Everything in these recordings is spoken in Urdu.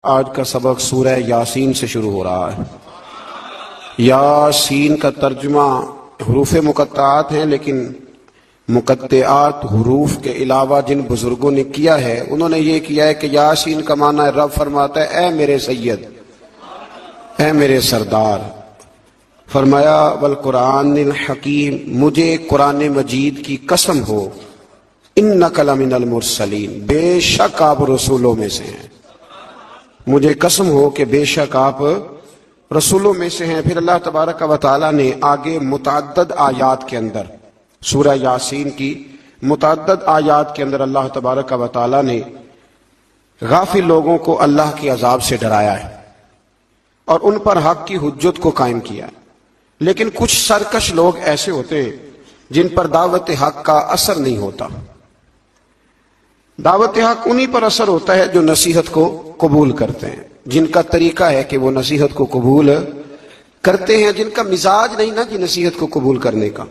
آج کا سبق سورہ یاسین سے شروع ہو رہا ہے۔ یاسین کا ترجمہ حروف مقطعات ہیں، لیکن مقطعات حروف کے علاوہ جن بزرگوں نے کیا ہے انہوں نے یہ کیا ہے کہ یاسین کا معنی ہے رب فرماتا ہے اے میرے سید، اے میرے سردار۔ فرمایا والقرآن الحکیم، مجھے قرآن مجید کی قسم ہو، انک لمن المرسلین، بے شک آپ رسولوں میں سے ہیں، مجھے قسم ہو کہ بے شک آپ رسولوں میں سے ہیں۔ پھر اللہ تبارک و تعالیٰ نے آگے متعدد آیات کے اندر سورہ یاسین کی متعدد آیات کے اندر اللہ تبارک و تعالیٰ نے غافل لوگوں کو اللہ کے عذاب سے ڈرایا ہے اور ان پر حق کی حجت کو قائم کیا ہے۔ لیکن کچھ سرکش لوگ ایسے ہوتے ہیں جن پر دعوت حق کا اثر نہیں ہوتا۔ دعوت حق انہی پر اثر ہوتا ہے جو نصیحت کو قبول کرتے ہیں، جن کا طریقہ ہے کہ وہ نصیحت کو قبول کرتے ہیں، جن کا مزاج نہیں نا کہ نصیحت کو قبول کرنے کا،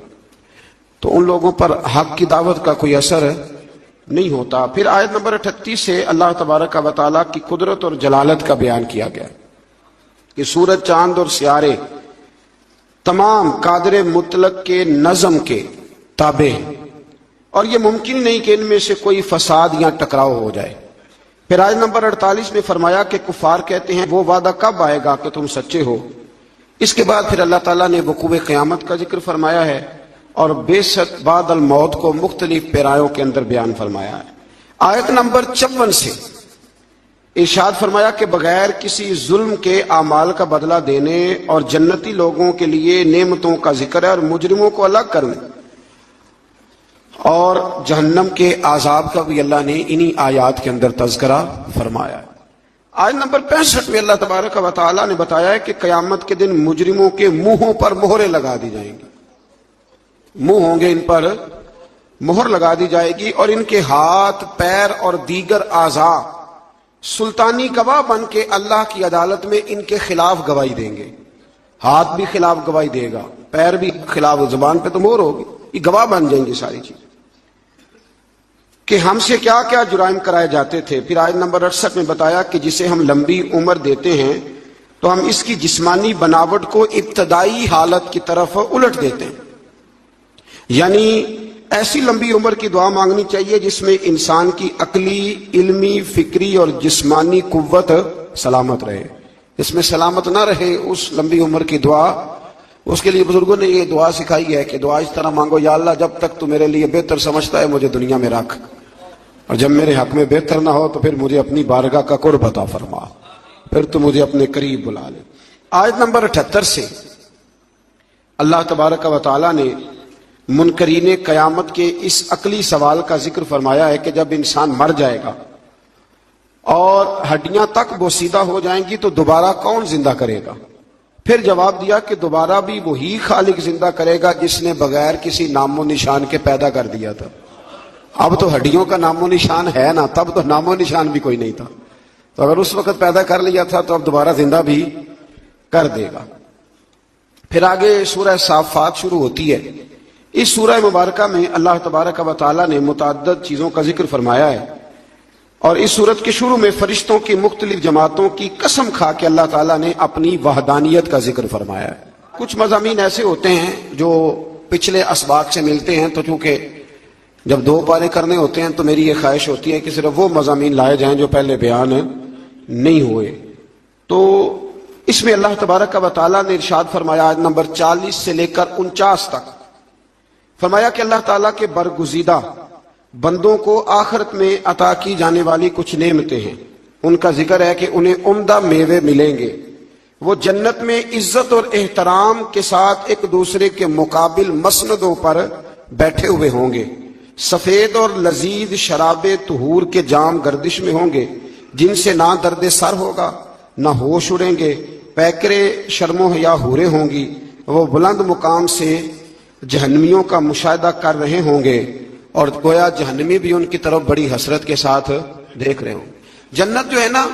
تو ان لوگوں پر حق کی دعوت کا کوئی اثر نہیں ہوتا۔ پھر آیت نمبر 38 سے اللہ تبارک و تعالیٰ کی قدرت اور جلالت کا بیان کیا گیا کہ سورج، چاند اور سیارے تمام قادر مطلق کے نظم کے تابع ہیں اور یہ ممکن نہیں کہ ان میں سے کوئی فساد یا ٹکراؤ ہو جائے۔ پھر آیت نمبر 48 میں فرمایا کہ کفار کہتے ہیں وہ وعدہ کب آئے گا کہ تم سچے ہو۔ اس کے بعد پھر اللہ تعالیٰ نے وقوع قیامت کا ذکر فرمایا ہے اور بعثت بعد الموت کو مختلف پیرایوں کے اندر بیان فرمایا ہے۔ آیت نمبر 54 سے ارشاد فرمایا کہ بغیر کسی ظلم کے اعمال کا بدلہ دینے اور جنتی لوگوں کے لیے نعمتوں کا ذکر ہے اور مجرموں کو الگ کرنے اور جہنم کے عذاب کا بھی اللہ نے انہی آیات کے اندر تذکرہ فرمایا ہے۔ آیت نمبر 65 میں اللہ تبارک و تعالیٰ نے بتایا ہے کہ قیامت کے دن مجرموں کے منہوں پر مہریں لگا دی جائیں گی، منہ ہوں گے ان پر مہر لگا دی جائے گی اور ان کے ہاتھ، پیر اور دیگر اعضاء سلطانی گواہ بن کے اللہ کی عدالت میں ان کے خلاف گواہی دیں گے۔ ہاتھ بھی خلاف گواہی دے گا، پیر بھی خلاف، زبان پہ تو مہر ہوگی، یہ گواہ بن جائیں گی ساری چیز کہ ہم سے کیا کیا جرائم کرائے جاتے تھے۔ پھر آیت نمبر 68 میں بتایا کہ جسے ہم لمبی عمر دیتے ہیں تو ہم اس کی جسمانی بناوٹ کو ابتدائی حالت کی طرف الٹ دیتے ہیں، یعنی ایسی لمبی عمر کی دعا مانگنی چاہیے جس میں انسان کی عقلی، علمی، فکری اور جسمانی قوت سلامت رہے۔ اس میں سلامت نہ رہے اس لمبی عمر کی دعا، اس کے لیے بزرگوں نے یہ دعا سکھائی ہے کہ دعا اس طرح مانگو، یا اللہ جب تک تو میرے لیے بہتر سمجھتا ہے مجھے دنیا میں رکھ، اور جب میرے حق میں بہتر نہ ہو تو پھر مجھے اپنی بارگاہ کا قرب عطا فرما، پھر تو مجھے اپنے قریب بلا لے۔ آیت نمبر 78 سے اللہ تبارک و تعالیٰ نے منکرین قیامت کے اس عقلی سوال کا ذکر فرمایا ہے کہ جب انسان مر جائے گا اور ہڈیاں تک بوسیدہ ہو جائیں گی تو دوبارہ کون زندہ کرے گا؟ پھر جواب دیا کہ دوبارہ بھی وہی خالق زندہ کرے گا جس نے بغیر کسی نام و نشان کے پیدا کر دیا تھا۔ اب تو ہڈیوں کا نام و نشان ہے نا، تب تو نام و نشان بھی کوئی نہیں تھا، تو اگر اس وقت پیدا کر لیا تھا تو اب دوبارہ زندہ بھی کر دے گا۔ پھر آگے سورہ صافات شروع ہوتی ہے۔ اس سورہ مبارکہ میں اللہ تبارک و تعالیٰ نے متعدد چیزوں کا ذکر فرمایا ہے اور اس سورت کے شروع میں فرشتوں کی مختلف جماعتوں کی قسم کھا کے اللہ تعالیٰ نے اپنی وحدانیت کا ذکر فرمایا ہے۔ کچھ مضامین ایسے ہوتے ہیں جو پچھلے اسباق سے ملتے ہیں، تو چونکہ جب 2 پارے کرنے ہوتے ہیں تو میری یہ خواہش ہوتی ہے کہ صرف وہ مضامین لائے جائیں جو پہلے بیان نہیں ہوئے۔ تو اس میں اللہ تبارک و تعالیٰ نے ارشاد فرمایا آیت نمبر 40 سے لے کر 49 تک، فرمایا کہ اللہ تعالیٰ کے برگزیدہ بندوں کو آخرت میں عطا کی جانے والی کچھ نعمتیں ہیں، ان کا ذکر ہے کہ انہیں عمدہ میوے ملیں گے، وہ جنت میں عزت اور احترام کے ساتھ ایک دوسرے کے مقابل مسندوں پر بیٹھے ہوئے ہوں گے، سفید اور لذیذ شراب طہور کے جام گردش میں ہوں گے جن سے نہ درد سر ہوگا نہ ہوش اڑیں گے، پیکرے شرم و حیا حوریں ہوں گی، وہ بلند مقام سے جہنمیوں کا مشاہدہ کر رہے ہوں گے اور گویا جہنمی بھی ان کی طرف بڑی حسرت کے ساتھ دیکھ رہے ہوں۔ جنت جو ہے نا،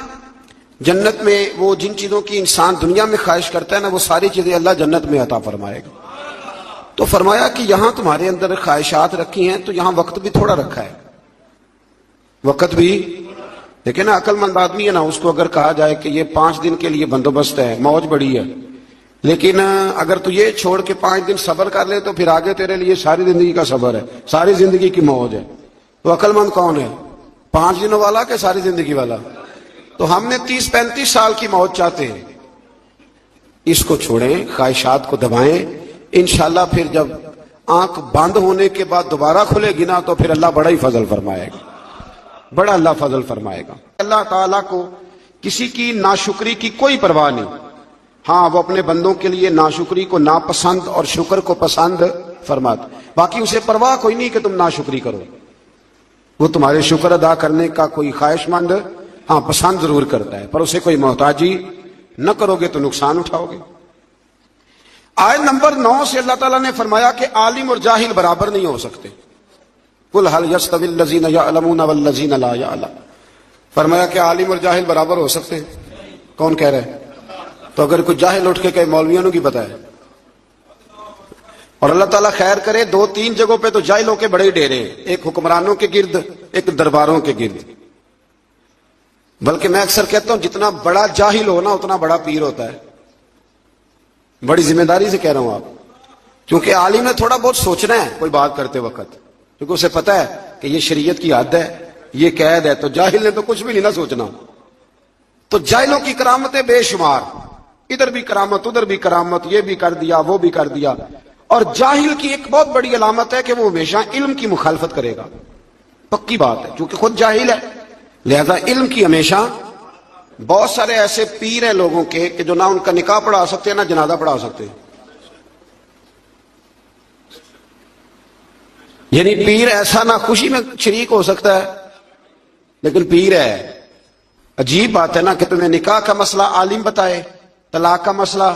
جنت میں وہ جن چیزوں کی انسان دنیا میں خواہش کرتا ہے نا، وہ ساری چیزیں اللہ جنت میں عطا فرمائے گا۔ تو فرمایا کہ یہاں تمہارے اندر خواہشات رکھی ہیں تو یہاں وقت بھی تھوڑا رکھا ہے، وقت بھی دیکھیں نا عقل مند آدمی ہے نا، اس کو اگر کہا جائے کہ یہ 5 دن کے لیے بندوبست ہے، موج بڑی ہے، لیکن اگر تو یہ چھوڑ کے 5 دن صبر کر لے تو پھر آگے تیرے لیے ساری زندگی کا صبر ہے، ساری زندگی کی موج ہے، تو عقل مند کون ہے؟ 5 دنوں والا کہ ساری زندگی والا؟ تو ہم نے 30-35 سال کی موج چاہتے ہیں، اس کو چھوڑیں، خواہشات کو دبائیں، انشاءاللہ پھر جب آنکھ بند ہونے کے بعد دوبارہ کھلے گی نا تو پھر اللہ بڑا ہی فضل فرمائے گا، بڑا اللہ فضل فرمائے گا۔ اللہ تعالیٰ کو کسی کی ناشکری کی کوئی پرواہ نہیں، ہاں وہ اپنے بندوں کے لیے ناشکری کو ناپسند اور شکر کو پسند فرماتا، باقی اسے پرواہ کوئی نہیں کہ تم ناشکری کرو، وہ تمہارے شکر ادا کرنے کا کوئی خواہش مند ہاں پسند ضرور کرتا ہے، پر اسے کوئی محتاجی نہ کرو گے تو نقصان اٹھاؤ گے۔ آیت نمبر 9 سے اللہ تعالیٰ نے فرمایا کہ عالم اور جاہل برابر نہیں ہو سکتے، قل هل يستوي الذين يعلمون والذين لا يعلمون، فرمایا کہ عالم اور جاہل برابر ہو سکتے ہیں؟ کون کہہ رہے ہیں؟ تو اگر کوئی جاہل اٹھ کے کہے مولویوں کی پتہ ہے، اور اللہ تعالیٰ خیر کرے 2-3 جگہوں پہ تو جاہلوں کے بڑے ڈیرے ہیں، ایک حکمرانوں کے گرد، ایک درباروں کے گرد، بلکہ میں اکثر کہتا ہوں جتنا بڑا جاہل ہو نا اتنا بڑا پیر ہوتا ہے، بڑی ذمہ داری سے کہہ رہا ہوں آپ، کیونکہ عالم نے تھوڑا بہت سوچنا ہے کوئی بات کرتے وقت، کیونکہ اسے پتا ہے کہ یہ شریعت کی حد ہے، یہ قید ہے، تو جاہل نے تو کچھ بھی نہیں نہ سوچنا۔ تو جاہلوں کی کرامتیں بے شمار، ادھر بھی کرامت ادھر بھی کرامت، یہ بھی کر دیا وہ بھی کر دیا، اور جاہل کی ایک بہت بڑی علامت ہے کہ وہ ہمیشہ علم کی مخالفت کرے گا، پکی بات ہے، چونکہ خود جاہل ہے لہذا علم کی ہمیشہ۔ بہت سارے ایسے پیر ہیں لوگوں کے کہ جو نہ ان کا نکاح پڑھا سکتے ہیں نہ جنازہ پڑھا سکتے ہیں، یعنی پیر ایسا نہ خوشی میں شریک ہو سکتا ہے لیکن پیر ہے۔ عجیب بات ہے نا کہ تمہیں نکاح کا مسئلہ عالم بتائے، طلاق کا مسئلہ،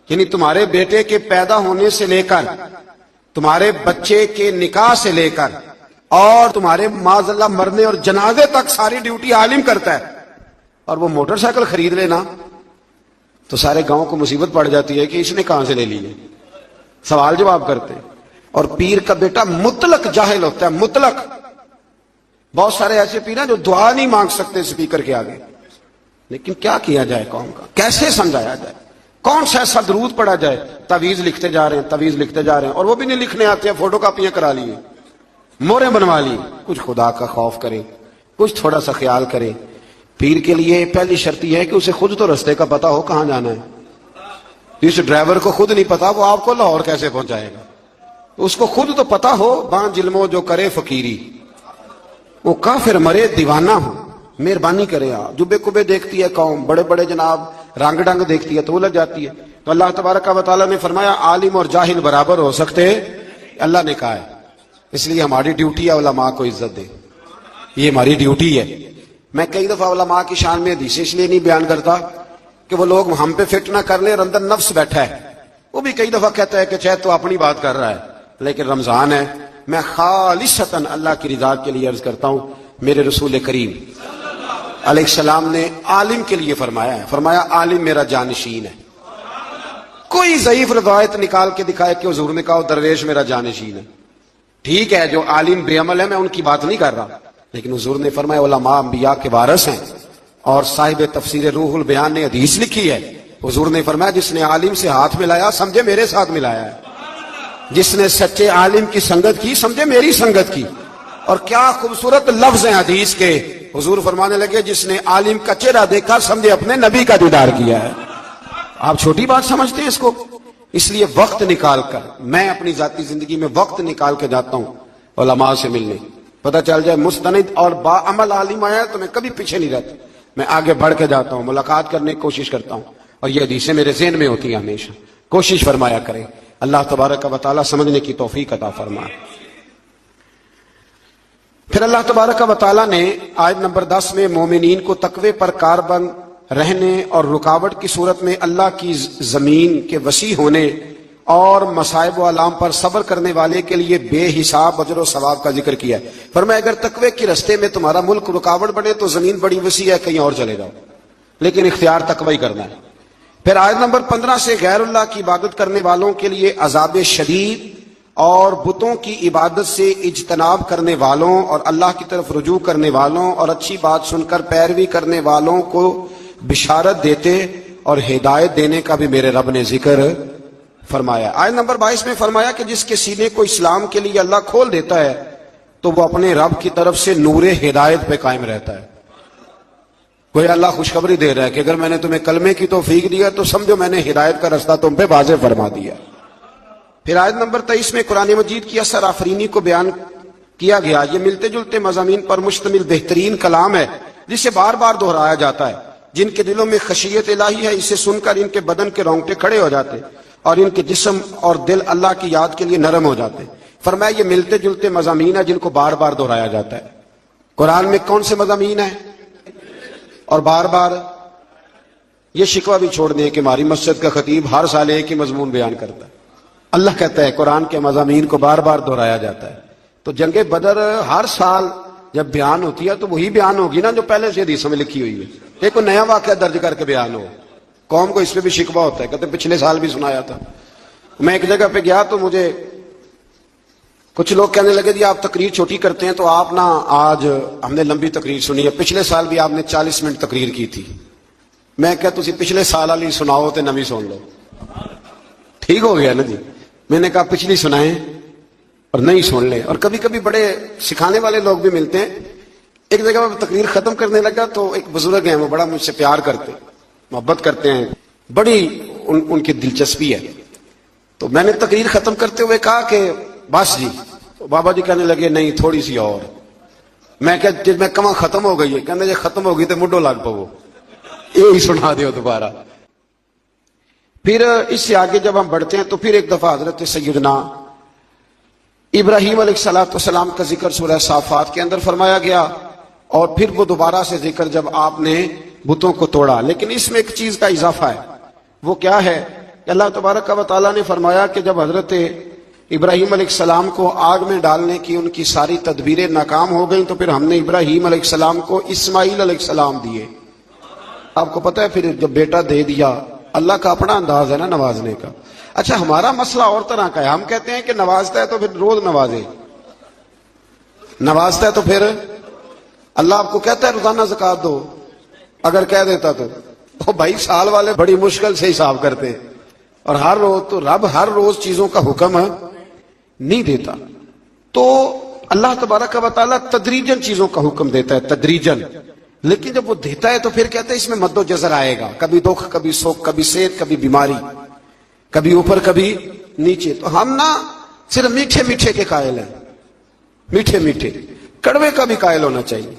یعنی تمہارے بیٹے کے پیدا ہونے سے لے کر تمہارے بچے کے نکاح سے لے کر اور تمہارے معاذ اللہ مرنے اور جنازے تک ساری ڈیوٹی عالم کرتا ہے، اور وہ موٹر سائیکل خرید لینا تو سارے گاؤں کو مصیبت پڑ جاتی ہے کہ اس نے کہاں سے لے لی ہے، سوال جواب کرتے۔ اور پیر کا بیٹا مطلق جاہل ہوتا ہے، مطلق۔ بہت سارے ایسے پیر ہیں جو دعا نہیں مانگ سکتے سپیکر کے آگے، لیکن کیا کیا جائے قوم کا، کیسے سمجھایا جائے، کون سا ایسا درود پڑھا جائے، تعویذ لکھتے جا رہے ہیں، تعویذ لکھتے جا رہے ہیں، اور وہ بھی نہیں لکھنے آتے ہیں، فوٹو کاپیاں کرا لیے، موریں بنوا لی۔ کچھ خدا کا خوف کریں، کچھ تھوڑا سا خیال کریں۔ پیر کے لیے پہلی شرط یہ ہے کہ اسے خود تو رستے کا پتا ہو کہاں جانا ہے، اس ڈرائیور کو خود نہیں پتا وہ آپ کو لاہور کیسے پہنچائے گا، اس کو خود تو پتا ہو، باں جلمو جو کرے فقیری، وہ کافر مرے دیوانہ ہو، مہربانی کرے۔ جبے کبے دیکھتی ہے قوم، بڑے بڑے جناب رنگ ڈنگ دیکھتی ہے تو الجھ جاتی ہے۔ تو اللہ تبارک و تعالیٰ نے فرمایا عالم اور جاہل برابر ہو سکتے، اللہ نے کہا ہے، اس لیے ہماری ڈیوٹی ہے علماء کو عزت دے، یہ ہماری ڈیوٹی ہے۔ میں کئی دفعہ علماء کی شان میں حدیث اس لیے نہیں بیان کرتا کہ وہ لوگ ہم پہ فٹ نہ کر لیں، اور اندر نفس بیٹھا ہے، وہ بھی کئی دفعہ کہتا ہے کہ چاہے تو اپنی بات کر رہا ہے، لیکن رمضان ہے، میں خالصتاً اللہ کی رضا کے لیے عرض کرتا ہوں۔ میرے رسول کریم علیہ السلام نے عالم کے لیے فرمایا ہے، فرمایا عالم میرا جانشین ہے۔ کوئی ضعیف روایت نکال کے دکھائے کہ حضور نے کہا درویش میرا جانشین ہے، ٹھیک ہے، جو عالم بے عمل ہے میں ان کی بات نہیں کر رہا، لیکن حضور نے فرمایا علماء انبیاء کے وارث ہیں، اور صاحب تفسیر روح البیان نے حدیث لکھی ہے، حضور نے فرمایا جس نے عالم سے ہاتھ ملایا سمجھے میرے ساتھ ملایا ہے، جس نے سچے عالم کی سنگت کی سمجھے میری سنگت کی۔ اور کیا خوبصورت لفظ ہیں حدیث کے، حضور فرمانے لگے جس نے عالم کا چہرہ دیکھا سمجھے اپنے نبی کا دیدار کیا ہے۔ آپ چھوٹی بات سمجھتے ہیں اس کو؟ اس لیے وقت نکال کر، میں اپنی ذاتی زندگی میں وقت نکال کے جاتا ہوں علماء سے ملنے، پتہ چل جائے مستند اور با عمل عالم آیا تو میں کبھی پیچھے نہیں رہتا، میں آگے بڑھ کے جاتا ہوں، ملاقات کرنے کی کوشش کرتا ہوں، اور یہ حدیثیں میرے ذہن میں ہوتی ہیں ہمیشہ۔ کوشش فرمایا کریں، اللہ تبارک و تعالیٰ سمجھنے کی توفیق عطا فرمائے۔ پھر اللہ تبارک و تعالیٰ نے آیت نمبر 10 میں مومنین کو تقوی پر کاربند رہنے اور رکاوٹ کی صورت میں اللہ کی زمین کے وسیع ہونے اور مصائب و آلام پر صبر کرنے والے کے لیے بے حساب اجر و ثواب کا ذکر کیا ہے۔ فرمایا اگر تقوی کے رستے میں تمہارا ملک رکاوٹ بنے تو زمین بڑی وسیع ہے، کہیں اور چلے جاؤ، لیکن اختیار تقوی کرنا ہے۔ پھر آیت نمبر 15 سے غیر اللہ کی عبادت کرنے والوں کے لیے عذاب شدید اور بتوں کی عبادت سے اجتناب کرنے والوں اور اللہ کی طرف رجوع کرنے والوں اور اچھی بات سن کر پیروی کرنے والوں کو بشارت دیتے اور ہدایت دینے کا بھی میرے رب نے ذکر فرمایا۔ آیت نمبر 22 میں فرمایا کہ جس کے سینے کو اسلام کے لیے اللہ کھول دیتا ہے تو وہ اپنے رب کی طرف سے نور ہدایت پہ قائم رہتا ہے۔ کوئی اللہ خوشخبری دے رہا ہے کہ اگر میں نے تمہیں کلمے کی توفیق دیا تو سمجھو میں نے ہدایت کا رستہ تم پہ واضح فرما دیا۔ پھر آیت نمبر 23 میں قرآن مجید کی اثر آفرینی کو بیان کیا گیا۔ یہ ملتے جلتے مضامین پر مشتمل بہترین کلام ہے جسے بار بار دہرایا جاتا ہے۔ جن کے دلوں میں خشیت الہی ہے اسے سن کر ان کے بدن کے رونگٹے کھڑے ہو جاتے اور ان کے جسم اور دل اللہ کی یاد کے لیے نرم ہو جاتے۔ فرمایا یہ ملتے جلتے مضامین ہیں جن کو بار بار دہرایا جاتا ہے۔ قرآن میں کون سے مضامین ہیں اور بار بار؟ یہ شکوہ بھی چھوڑ دیں کہ ہماری مسجد کا خطیب ہر سال ایک ہی مضمون بیان کرتا ہے۔ اللہ کہتا ہے قرآن کے مضامین کو بار بار دہرایا جاتا ہے۔ تو جنگ بدر ہر سال جب بیان ہوتی ہے تو وہی بیان ہوگی نا جو پہلے سے حدیثوں میں لکھی ہوئی ہے۔ ایک کوئی نیا واقعہ درج کر کے بیان ہو۔ قوم کو اس پہ بھی شکوہ ہوتا ہے، کہتے پچھلے سال بھی سنایا تھا۔ میں ایک جگہ پہ گیا تو مجھے کچھ لوگ کہنے لگے جی آپ تقریر چھوٹی کرتے ہیں تو آپ نا آج ہم نے لمبی تقریر سنی ہے، پچھلے سال بھی آپ نے 40 منٹ تقریر کی تھی۔ میں کہا تسی پچھلے سال والی سناؤ تے نویں سن لو۔ ٹھیک ہو گیا نا جی۔ میں نے کہا پچھلی سنائیں اور نہیں سن لیں۔ اور کبھی کبھی بڑے سکھانے والے لوگ بھی ملتے ہیں۔ ایک جگہ میں تقریر ختم کرنے لگا تو ایک بزرگ ہیں، وہ بڑا مجھ سے پیار کرتے محبت کرتے ہیں، بڑی ان کی دلچسپی ہے۔ تو میں نے تقریر ختم کرتے ہوئے کہا کہ بس جی۔ تو بابا جی کہنے لگے نہیں تھوڑی سی اور۔ میں کہ جب میں کہاں ختم ہو گئی ہے، کہنے جی ختم ہو گئی تو مڈو لگ پو، یہی سنا دیو دوبارہ۔ پھر اس سے آگے جب ہم بڑھتے ہیں تو پھر ایک دفعہ حضرت سیدنا ابراہیم علیہ السلام کا ذکر سورہ صافات کے اندر فرمایا گیا، اور پھر وہ دوبارہ سے ذکر جب آپ نے بتوں کو توڑا۔ لیکن اس میں ایک چیز کا اضافہ ہے، وہ کیا ہے کہ اللہ تبارک و تعالیٰ نے فرمایا کہ جب حضرت ابراہیم علیہ السلام کو آگ میں ڈالنے کی ان کی ساری تدبیریں ناکام ہو گئیں تو پھر ہم نے ابراہیم علیہ السلام کو اسماعیل علیہ السلام دیے۔ آپ کو پتہ ہے پھر جب بیٹا دے دیا، اللہ کا اپنا انداز ہے نا نوازنے کا۔ اچھا ہمارا مسئلہ اور طرح کا ہے، ہم کہتے ہیں کہ نوازتا ہے تو پھر روز نوازے، نوازتا ہے تو پھر اللہ آپ کو کہتا ہے روزانہ زکوٰۃ دو، اگر کہہ دیتا تو بھائی سال والے بڑی مشکل سے حساب کرتے ہیں، اور ہر روز تو رب ہر روز چیزوں کا حکم نہیں دیتا۔ تو اللہ تبارک و تعالیٰ تدریجن چیزوں کا حکم دیتا ہے، تدریجن، لیکن جب وہ دیتا ہے تو پھر کہتے ہیں اس میں مد و جزر آئے گا، کبھی دکھ کبھی سکھ، کبھی صحت کبھی بیماری، کبھی اوپر کبھی نیچے۔ تو ہم نا صرف میٹھے میٹھے کے قائل ہیں، میٹھے میٹھے، کڑوے کا بھی قائل ہونا چاہیے،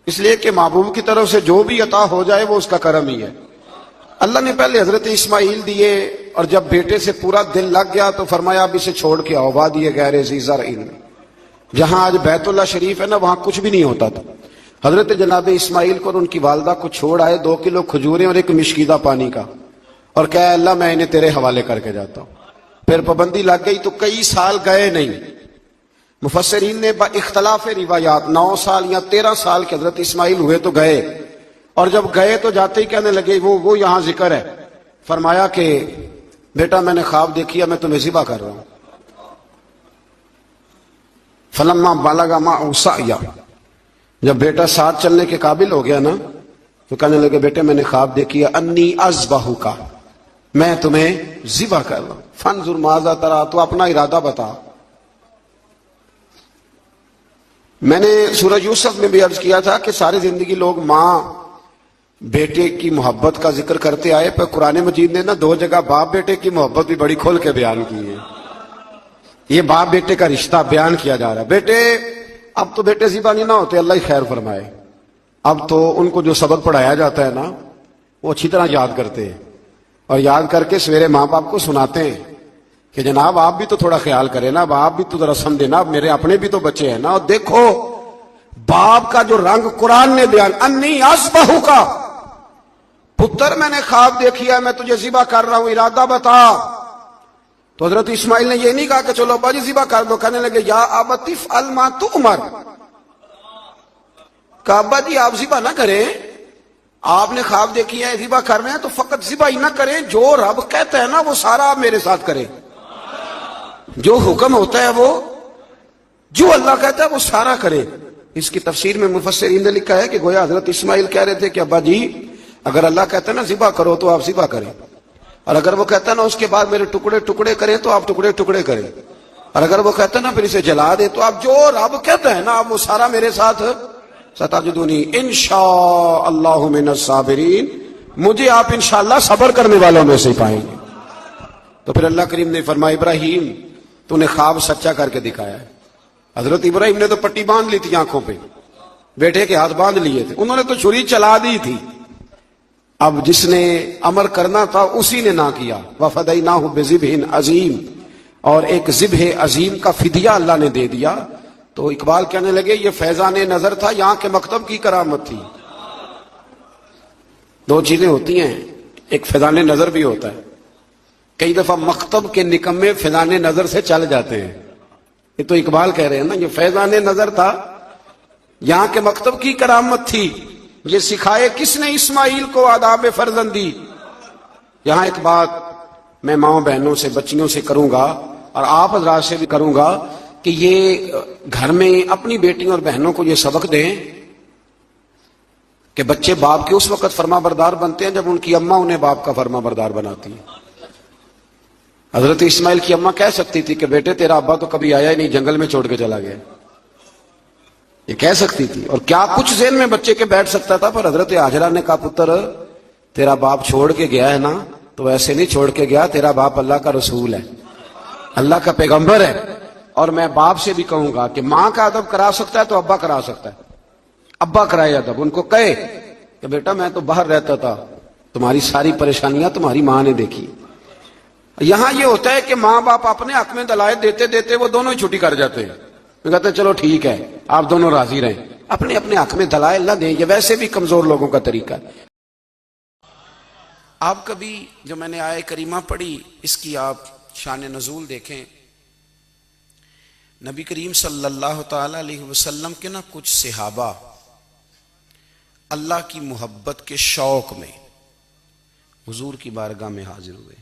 اس لیے کہ محبوب کی طرف سے جو بھی عطا ہو جائے وہ اس کا کرم ہی ہے۔ اللہ نے پہلے حضرت اسماعیل دیے، اور جب بیٹے سے پورا دل لگ گیا تو فرمایا اب اسے چھوڑ کے آؤ وادی غیر ذی زرع، جہاں آج بیت اللہ شریف ہے نا وہاں کچھ بھی نہیں ہوتا تھا۔ حضرت جناب اسماعیل کو اور ان کی والدہ کو چھوڑ آئے 2 کلو کھجوریں اور ایک مشکیدہ پانی کا، اور کہا اللہ میں انہیں تیرے حوالے کر کے جاتا ہوں۔ پھر پابندی لگ گئی تو کئی سال گئے نہیں۔ مفسرین نے با اختلاف روایات 9 سال یا 13 سال کے حضرت اسماعیل ہوئے تو گئے، اور جب گئے تو جاتے ہی کہنے لگے وہ یہاں ذکر ہے۔ فرمایا کہ بیٹا میں نے خواب دیکھی ہے، میں تمہیں ذبح کر رہا ہوں۔ فلما بلغ معه السعي، جب بیٹا ساتھ چلنے کے قابل ہو گیا نا تو کہنے لگے بیٹے میں نے خواب دیکھی ہے انی اذبحک، میں تمہیں ذبح کر رہا ہوں۔ فانظر ماذا ترى، تو اپنا ارادہ بتا۔ میں نے سورہ یوسف میں بھی عرض کیا تھا کہ ساری زندگی لوگ ماں بیٹے کی محبت کا ذکر کرتے آئے، پر قرآن مجید نے نا 2 جگہ باپ بیٹے کی محبت بھی بڑی کھول کے بیان کی ہے۔ یہ باپ بیٹے کا رشتہ بیان کیا جا رہا ہے۔ بیٹے اب تو بیٹے ذبح نہیں نہ ہوتے، اللہ ہی خیر فرمائے، اب تو ان کو جو سبق پڑھایا جاتا ہے نا وہ اچھی طرح یاد کرتے ہیں، اور یاد کر کے سویرے ماں باپ کو سناتے ہیں کہ جناب آپ بھی تو تھوڑا خیال کریں نا، اب آپ بھی تو ذرا سمجھے نا، اب میرے اپنے بھی تو بچے ہیں نا۔ اور دیکھو باپ کا جو رنگ قرآن نے بیان، انی اذبحک، پتر میں نے خواب دیکھی ہے میں تجھے ذبح کر رہا ہوں، ارادہ بتا۔ تو حضرت اسماعیل نے یہ نہیں کہا کہ چلو ابا جی ذبح کر دو، کہنے لگے یا ابت افعل ما تؤمر، کہا ابا جی آپ ذبح نہ کریں، آپ نے خواب دیکھی ہے ذبح کر رہے ہیں تو فقط ذبح ہی نہ کریں، جو رب کہتا ہے نا وہ سارا آپ میرے ساتھ کریں۔ جو حکم ہوتا ہے وہ جو اللہ کہتا ہے وہ سارا کرے. اس کی تفسیر میں مفسرین نے لکھا ہے کہ گویا حضرت اسماعیل کہہ رہے تھے کہ ابا جی اگر اللہ کہتا ہے نا ذبح کرو تو آپ ذبح کریں, اور اگر وہ کہتا ہے نا اس کے بعد میرے ٹکڑے ٹکڑے کریں تو آپ ٹکڑے ٹکڑے کریں, اور اگر وہ کہتا ہے نا پھر اسے جلا دے تو آپ جو رب کہتا ہے نا آپ وہ سارا میرے ساتھ ستجدونی انشاء اللہ من الصابرین, مجھے آپ انشاءاللہ صبر کرنے والوں میں سے پائیں گے. تو پھر اللہ کریم نے فرمایا ابراہیم تو نے خواب سچا کر کے دکھایا ہے. حضرت ابراہیم نے تو پٹی باندھ لی تھی آنکھوں پہ, بیٹے کے ہاتھ باندھ لیے تھے, انہوں نے تو چھری چلا دی تھی. اب جس نے امر کرنا تھا اسی نے نہ کیا. وَفَدَيْنَاهُ بِذِبْحٍ عَظِيمٍ, اور ایک ذبح عظیم کا فدیہ اللہ نے دے دیا. تو اقبال کہنے لگے یہ فیضان نظر تھا, یہاں کے مکتب کی کرامت تھی. دو چیزیں ہوتی ہیں, ایک فیضان نظر بھی ہوتا ہے. کئی دفعہ مکتب کے نکمے فیضان نظر سے چل جاتے ہیں. یہ تو اقبال کہہ رہے ہیں نا یہ فیضان نظر تھا, یہاں کے مکتب کی کرامت تھی. یہ سکھائے کس نے اسماعیل کو آداب فرزندی. یہاں ایک بات میں ماؤں بہنوں سے بچیوں سے کروں گا اور آپ حضرات سے بھی کروں گا کہ یہ گھر میں اپنی بیٹیوں اور بہنوں کو یہ سبق دیں کہ بچے باپ کے اس وقت فرما بردار بنتے ہیں جب ان کی اماں انہیں باپ کا فرما بردار بناتی ہے. حضرت اسماعیل کی اماں کہہ سکتی تھی کہ بیٹے تیرا ابا تو کبھی آیا ہی نہیں, جنگل میں چھوڑ کے چلا گیا. یہ کہہ سکتی تھی, اور کیا کچھ ذہن میں بچے کے بیٹھ سکتا تھا. پر حضرت ہاجرہ نے کہا پتر تیرا باپ چھوڑ کے گیا ہے نا تو ایسے نہیں چھوڑ کے گیا, تیرا باپ اللہ کا رسول ہے, اللہ کا پیغمبر ہے. اور میں باپ سے بھی کہوں گا کہ ماں کا ادب کرا سکتا ہے تو ابا کرا سکتا ہے. ابا کرائے ادب, ان کو کہے کہ بیٹا میں تو باہر رہتا تھا, تمہاری ساری پریشانیاں تمہاری ماں نے دیکھی. یہاں یہ ہوتا ہے کہ ماں باپ اپنے حق میں دلائل دیتے دیتے وہ دونوں ہی چھٹی کر جاتے ہیں. وہ کہتے ہیں چلو ٹھیک ہے آپ دونوں راضی رہیں, اپنے اپنے حق میں دلائل نہ دیں. یہ ویسے بھی کمزور لوگوں کا طریقہ ہے. آپ کبھی جو میں نے آیہ کریمہ پڑھی اس کی آپ شان نزول دیکھیں. نبی کریم صلی اللہ تعالی علیہ وسلم کے نا کچھ صحابہ اللہ کی محبت کے شوق میں حضور کی بارگاہ میں حاضر ہوئے,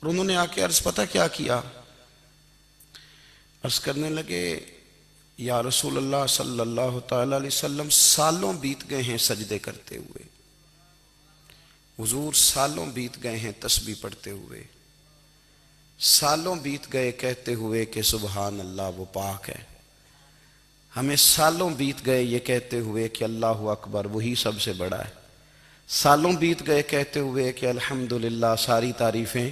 اور انہوں نے آ کے عرض پتہ کیا کیا, عرض کرنے لگے یا رسول اللہ صلی اللہ تعالی علیہ وسلم سالوں بیت گئے ہیں سجدے کرتے ہوئے, حضور سالوں بیت گئے ہیں تسبیح پڑھتے ہوئے, سالوں بیت گئے کہتے ہوئے کہ سبحان اللہ وہ پاک ہے, ہمیں سالوں بیت گئے یہ کہتے ہوئے کہ اللہ اکبر وہی سب سے بڑا ہے, سالوں بیت گئے کہتے ہوئے کہ الحمدللہ ساری تعریفیں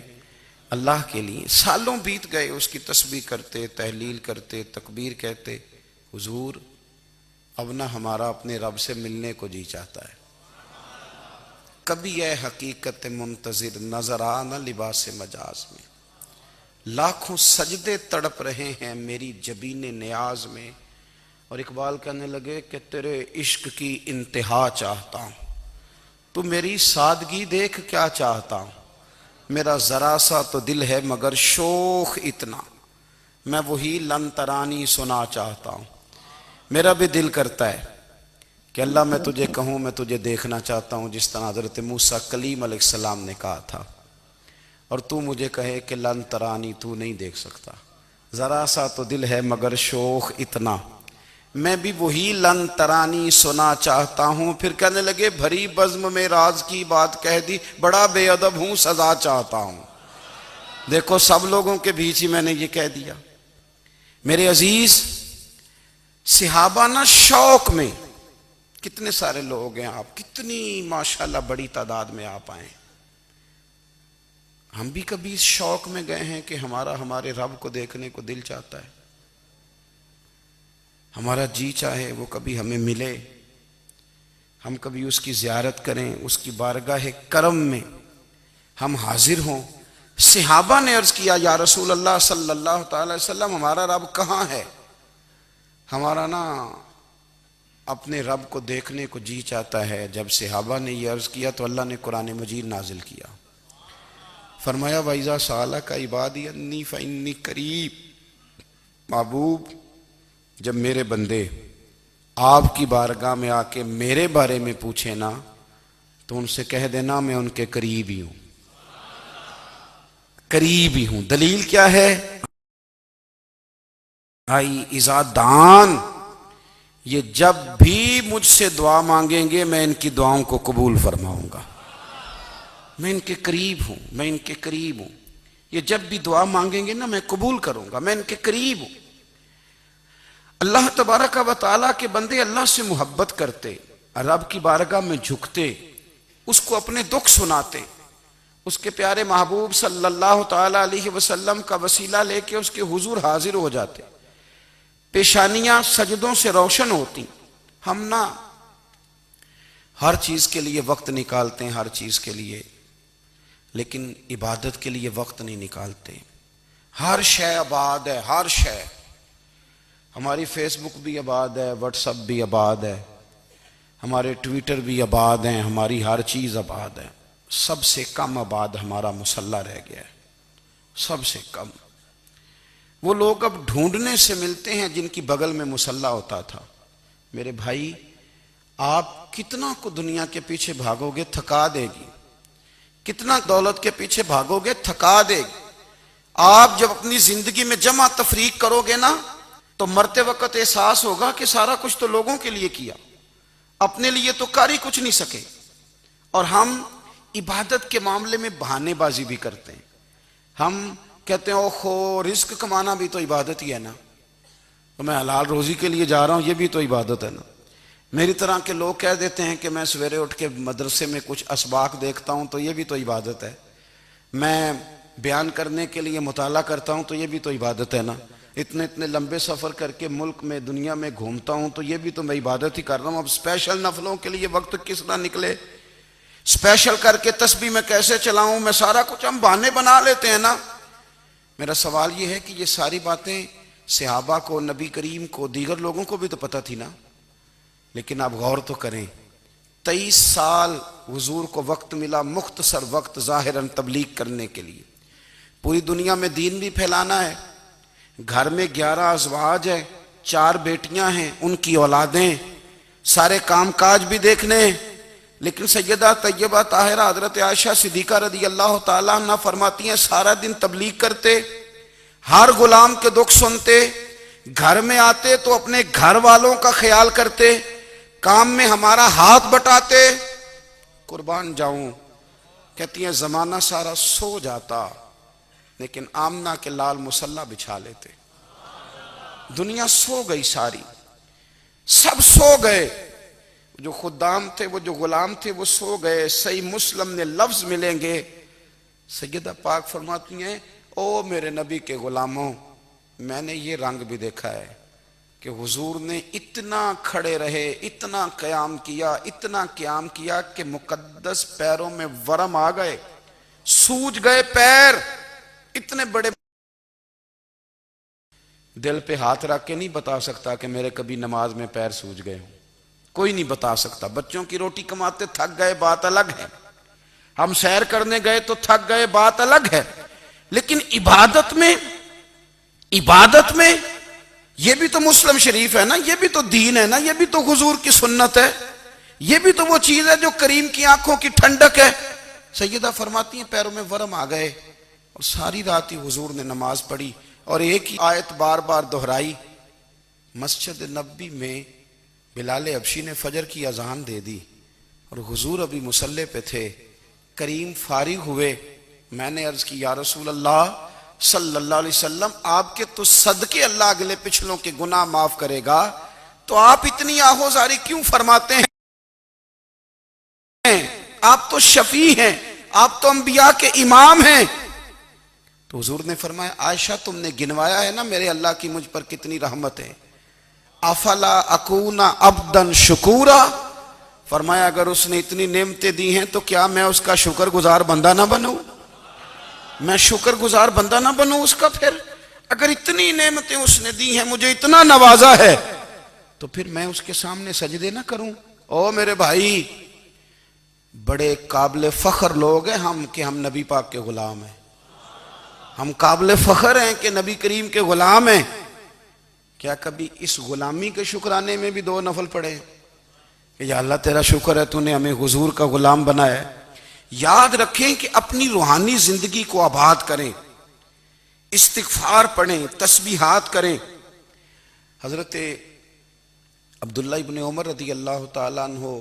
اللہ کے لیے, سالوں بیت گئے اس کی تسبیح کرتے تحلیل کرتے تکبیر کہتے. حضور اب نہ ہمارا اپنے رب سے ملنے کو جی چاہتا ہے. کبھی اے حقیقت منتظر نظر آ نہ لباس مجاز میں, لاکھوں سجدے تڑپ رہے ہیں میری جبین نیاز میں. اور اقبال کہنے لگے کہ تیرے عشق کی انتہا چاہتا ہوں, تو میری سادگی دیکھ کیا چاہتا ہوں, میرا ذرا سا تو دل ہے مگر شوق اتنا, میں وہی لن ترانی سنا چاہتا ہوں. میرا بھی دل کرتا ہے کہ اللہ میں تجھے کہوں میں تجھے دیکھنا چاہتا ہوں جس طرح حضرت موسیٰ کلیم علیہ السلام نے کہا تھا, اور تو مجھے کہے کہ لن ترانی تو نہیں دیکھ سکتا, ذرا سا تو دل ہے مگر شوق اتنا, میں بھی وہی لن ترانی سنا چاہتا ہوں. پھر کہنے لگے بھری بزم میں راز کی بات کہہ دی, بڑا بے ادب ہوں سزا چاہتا ہوں. دیکھو سب لوگوں کے بیچ ہی میں نے یہ کہہ دیا. میرے عزیز صحابہ نا شوق میں, کتنے سارے لوگ ہیں آپ, کتنی ماشاءاللہ بڑی تعداد میں آپ آئیں. ہم بھی کبھی اس شوق میں گئے ہیں کہ ہمارے رب کو دیکھنے کو دل چاہتا ہے, ہمارا جی چاہے وہ کبھی ہمیں ملے, ہم کبھی اس کی زیارت کریں, اس کی بارگاہ کرم میں ہم حاضر ہوں. صحابہ نے عرض کیا یا رسول اللہ صلی اللہ تعالی وسلم ہمارا رب کہاں ہے, ہمارا نا اپنے رب کو دیکھنے کو جی چاہتا ہے. جب صحابہ نے یہ عرض کیا تو اللہ نے قرآن مجید نازل کیا, فرمایا وَإِذَا سَأَلَكَ عِبَادِي أَنِّي فَإِنِّي قَرِيبٌ, محبوب جب میرے بندے آپ کی بارگاہ میں آ کے میرے بارے میں پوچھیں نا تو ان سے کہہ دینا میں ان کے قریب ہی ہوں. قریب ہی ہوں. دلیل کیا ہے؟ بھائی عزادان یہ جب بھی مجھ سے دعا مانگیں گے میں ان کی دعاؤں کو قبول فرماؤں گا. میں ان کے قریب ہوں، میں ان کے قریب ہوں. یہ جب بھی دعا مانگیں گے نا میں قبول کروں گا، میں ان کے قریب ہوں. اللہ تبارک و تعالیٰ کے بندے اللہ سے محبت کرتے، رب کی بارگاہ میں جھکتے، اس کو اپنے دکھ سناتے، اس کے پیارے محبوب صلی اللہ تعالیٰ علیہ وسلم کا وسیلہ لے کے اس کے حضور حاضر ہو جاتے، پیشانیاں سجدوں سے روشن ہوتی. ہم نہ ہر چیز کے لیے وقت نکالتے ہیں، ہر چیز کے لیے، لیکن عبادت کے لیے وقت نہیں نکالتے. ہر شے آباد ہے، ہر شے. ہماری فیس بک بھی آباد ہے، واٹس ایپ بھی آباد ہے، ہمارے ٹویٹر بھی آباد ہیں، ہماری ہر چیز آباد ہے. سب سے کم آباد ہمارا مصلی رہ گیا ہے، سب سے کم. وہ لوگ اب ڈھونڈنے سے ملتے ہیں جن کی بغل میں مصلی ہوتا تھا. میرے بھائی آپ کتنا کو دنیا کے پیچھے بھاگو گے تھکا دے گی، کتنا دولت کے پیچھے بھاگو گے تھکا دے گی. آپ جب اپنی زندگی میں جمع تفریق کرو گے نا تو مرتے وقت احساس ہوگا کہ سارا کچھ تو لوگوں کے لیے کیا، اپنے لیے تو کر ہی کچھ نہیں سکے. اور ہم عبادت کے معاملے میں بہانے بازی بھی کرتے ہیں. ہم کہتے ہیں اوہو رزق کمانا بھی تو عبادت ہی ہے نا، تو میں حلال روزی کے لیے جا رہا ہوں، یہ بھی تو عبادت ہے نا. میری طرح کے لوگ کہہ دیتے ہیں کہ میں سویرے اٹھ کے مدرسے میں کچھ اسباق دیکھتا ہوں تو یہ بھی تو عبادت ہے. میں بیان کرنے کے لیے مطالعہ کرتا ہوں تو یہ بھی تو عبادت ہے نا. اتنے لمبے سفر کر کے ملک میں دنیا میں گھومتا ہوں تو یہ بھی تو میں عبادت ہی کر رہا ہوں. اب اسپیشل نفلوں کے لیے وقت کس طرح نکلے، اسپیشل کر کے تسبیح میں کیسے چلاؤں، میں سارا کچھ ہم بہانے بنا لیتے ہیں نا. میرا سوال یہ ہے کہ یہ ساری باتیں صحابہ کو، نبی کریم کو، دیگر لوگوں کو بھی تو پتہ تھی نا. لیکن آپ غور تو کریں، 23 سال حضور کو وقت ملا، مختصر وقت ظاہراً تبلیغ کرنے کے لیے. پوری دنیا میں دین بھی پھیلانا ہے. گھر میں 11 ازواج ہیں، 4 بیٹیاں ہیں، ان کی اولادیں، سارے کام کاج بھی دیکھنے ہیں. لیکن سیدہ طیبہ طاہرہ حضرت عائشہ صدیقہ رضی اللہ تعالیٰ عنہ فرماتی ہیں سارا دن تبلیغ کرتے، ہر غلام کے دکھ سنتے، گھر میں آتے تو اپنے گھر والوں کا خیال کرتے، کام میں ہمارا ہاتھ بٹاتے. قربان جاؤں، کہتی ہیں زمانہ سارا سو جاتا لیکن آمنہ کے لال مصلی بچھا لیتے. دنیا سو گئی، ساری سب سو گئے. جو خدام تھے، وہ جو غلام تھے، وہ سو گئے. صحیح مسلم میں لفظ ملیں گے، سیدہ پاک فرماتی ہیں او میرے نبی کے غلاموں، میں نے یہ رنگ بھی دیکھا ہے کہ حضور نے اتنا کھڑے رہے، اتنا قیام کیا، اتنا قیام کیا کہ مقدس پیروں میں ورم آ گئے، سوج گئے پیر. اتنے بڑے دل پہ ہاتھ رکھ کے نہیں بتا سکتا کہ میرے کبھی نماز میں پیر سوج گئے ہوں، کوئی نہیں بتا سکتا. بچوں کی روٹی کماتے تھک گئے بات الگ ہے، ہم سیر کرنے گئے تو تھک گئے بات الگ ہے. لیکن عبادت میں یہ بھی تو مسلم شریف ہے نا، یہ بھی تو دین ہے نا، یہ بھی تو حضور کی سنت ہے، یہ بھی تو وہ چیز ہے جو کریم کی آنکھوں کی ٹھنڈک ہے. سیدہ فرماتی ہیں پیروں میں ورم آ گئے اور ساری رات ہی حضور نے نماز پڑھی اور ایک ہی آیت بار بار دہرائی. مسجد نبوی میں بلال حبشی نے فجر کی اذان دے دی اور حضور ابھی مصلی پہ تھے. کریم فارغ ہوئے، میں نے عرض کی یا رسول اللہ صلی اللہ علیہ وسلم آپ کے تو صدقے اللہ اگلے پچھلوں کے گناہ معاف کرے گا، تو آپ اتنی آہوزاری کیوں فرماتے ہیں؟ آپ تو شفیع ہیں، آپ تو انبیاء کے امام ہیں. تو حضور نے فرمایا عائشہ تم نے گنوایا ہے نا میرے اللہ کی مجھ پر کتنی رحمت ہے. افلا اکون عبدا شکورا، فرمایا اگر اس نے اتنی نعمتیں دی ہیں تو کیا میں اس کا شکر گزار بندہ نہ بنوں؟ میں شکر گزار بندہ نہ بنوں اس کا؟ پھر اگر اتنی نعمتیں اس نے دی ہیں، مجھے اتنا نوازا ہے، تو پھر میں اس کے سامنے سجدے نہ کروں؟ او میرے بھائی، بڑے قابل فخر لوگ ہیں ہم کہ ہم نبی پاک کے غلام ہیں. ہم قابل فخر ہیں کہ نبی کریم کے غلام ہیں. کیا کبھی اس غلامی کے شکرانے میں بھی 2 نفل پڑھے کہ یا اللہ تیرا شکر ہے تو نے ہمیں حضور کا غلام بنایا ہے، یاد رکھیں کہ اپنی روحانی زندگی کو آباد کریں، استغفار پڑھیں، تسبیحات کریں۔ حضرت عبداللہ ابن عمر رضی اللہ تعالیٰ عنہ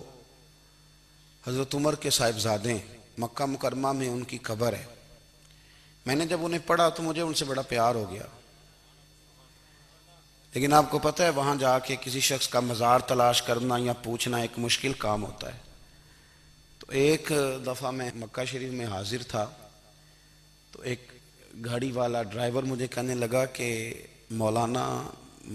حضرت عمر کے صاحبزادے، مکہ مکرمہ میں ان کی قبر ہے۔ میں نے جب انہیں پڑھا تو مجھے ان سے بڑا پیار ہو گیا، لیکن آپ کو پتہ ہے وہاں جا کے کسی شخص کا مزار تلاش کرنا یا پوچھنا ایک مشکل کام ہوتا ہے۔ تو ایک دفعہ میں مکہ شریف میں حاضر تھا، تو ایک گاڑی والا ڈرائیور مجھے کہنے لگا کہ مولانا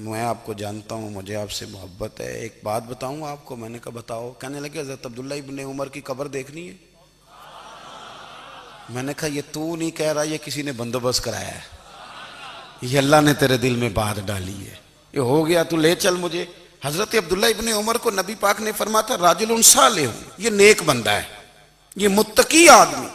میں آپ کو جانتا ہوں، مجھے آپ سے محبت ہے، ایک بات بتاؤں آپ کو۔ میں نے کہا بتاؤ۔ کہنے لگے حضرت عبداللہ ابن عمر کی قبر دیکھنی ہے۔ میں نے کہا یہ تو نہیں کہہ رہا، یہ کسی نے بندوبست کرایا ہے، یہ اللہ نے تیرے دل میں بات ڈالی ہے، یہ ہو گیا تو لے چل مجھے۔ حضرت عبداللہ ابن عمر کو نبی پاک نے فرمایا تھا راجل صالح، یہ نیک بندہ ہے، یہ متقی آدمی۔